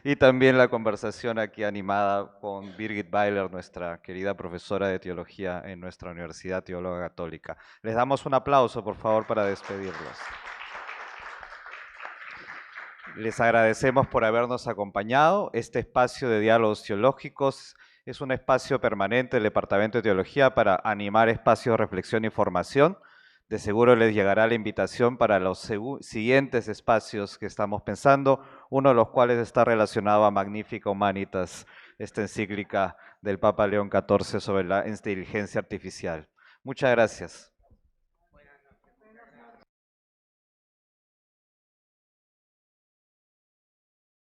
Y también la conversación aquí animada con Birgit Weiler, nuestra querida profesora de teología en nuestra Universidad Teológica Católica. Les damos un aplauso, por favor, para despedirlos. Les agradecemos por habernos acompañado. Este espacio de diálogos teológicos es un espacio permanente del Departamento de Teología para animar espacios de reflexión y formación. De seguro les llegará la invitación para los siguientes espacios que estamos pensando, uno de los cuales está relacionado a Magnifica Humanitas, esta encíclica del Papa León XIV sobre la inteligencia artificial. Muchas gracias.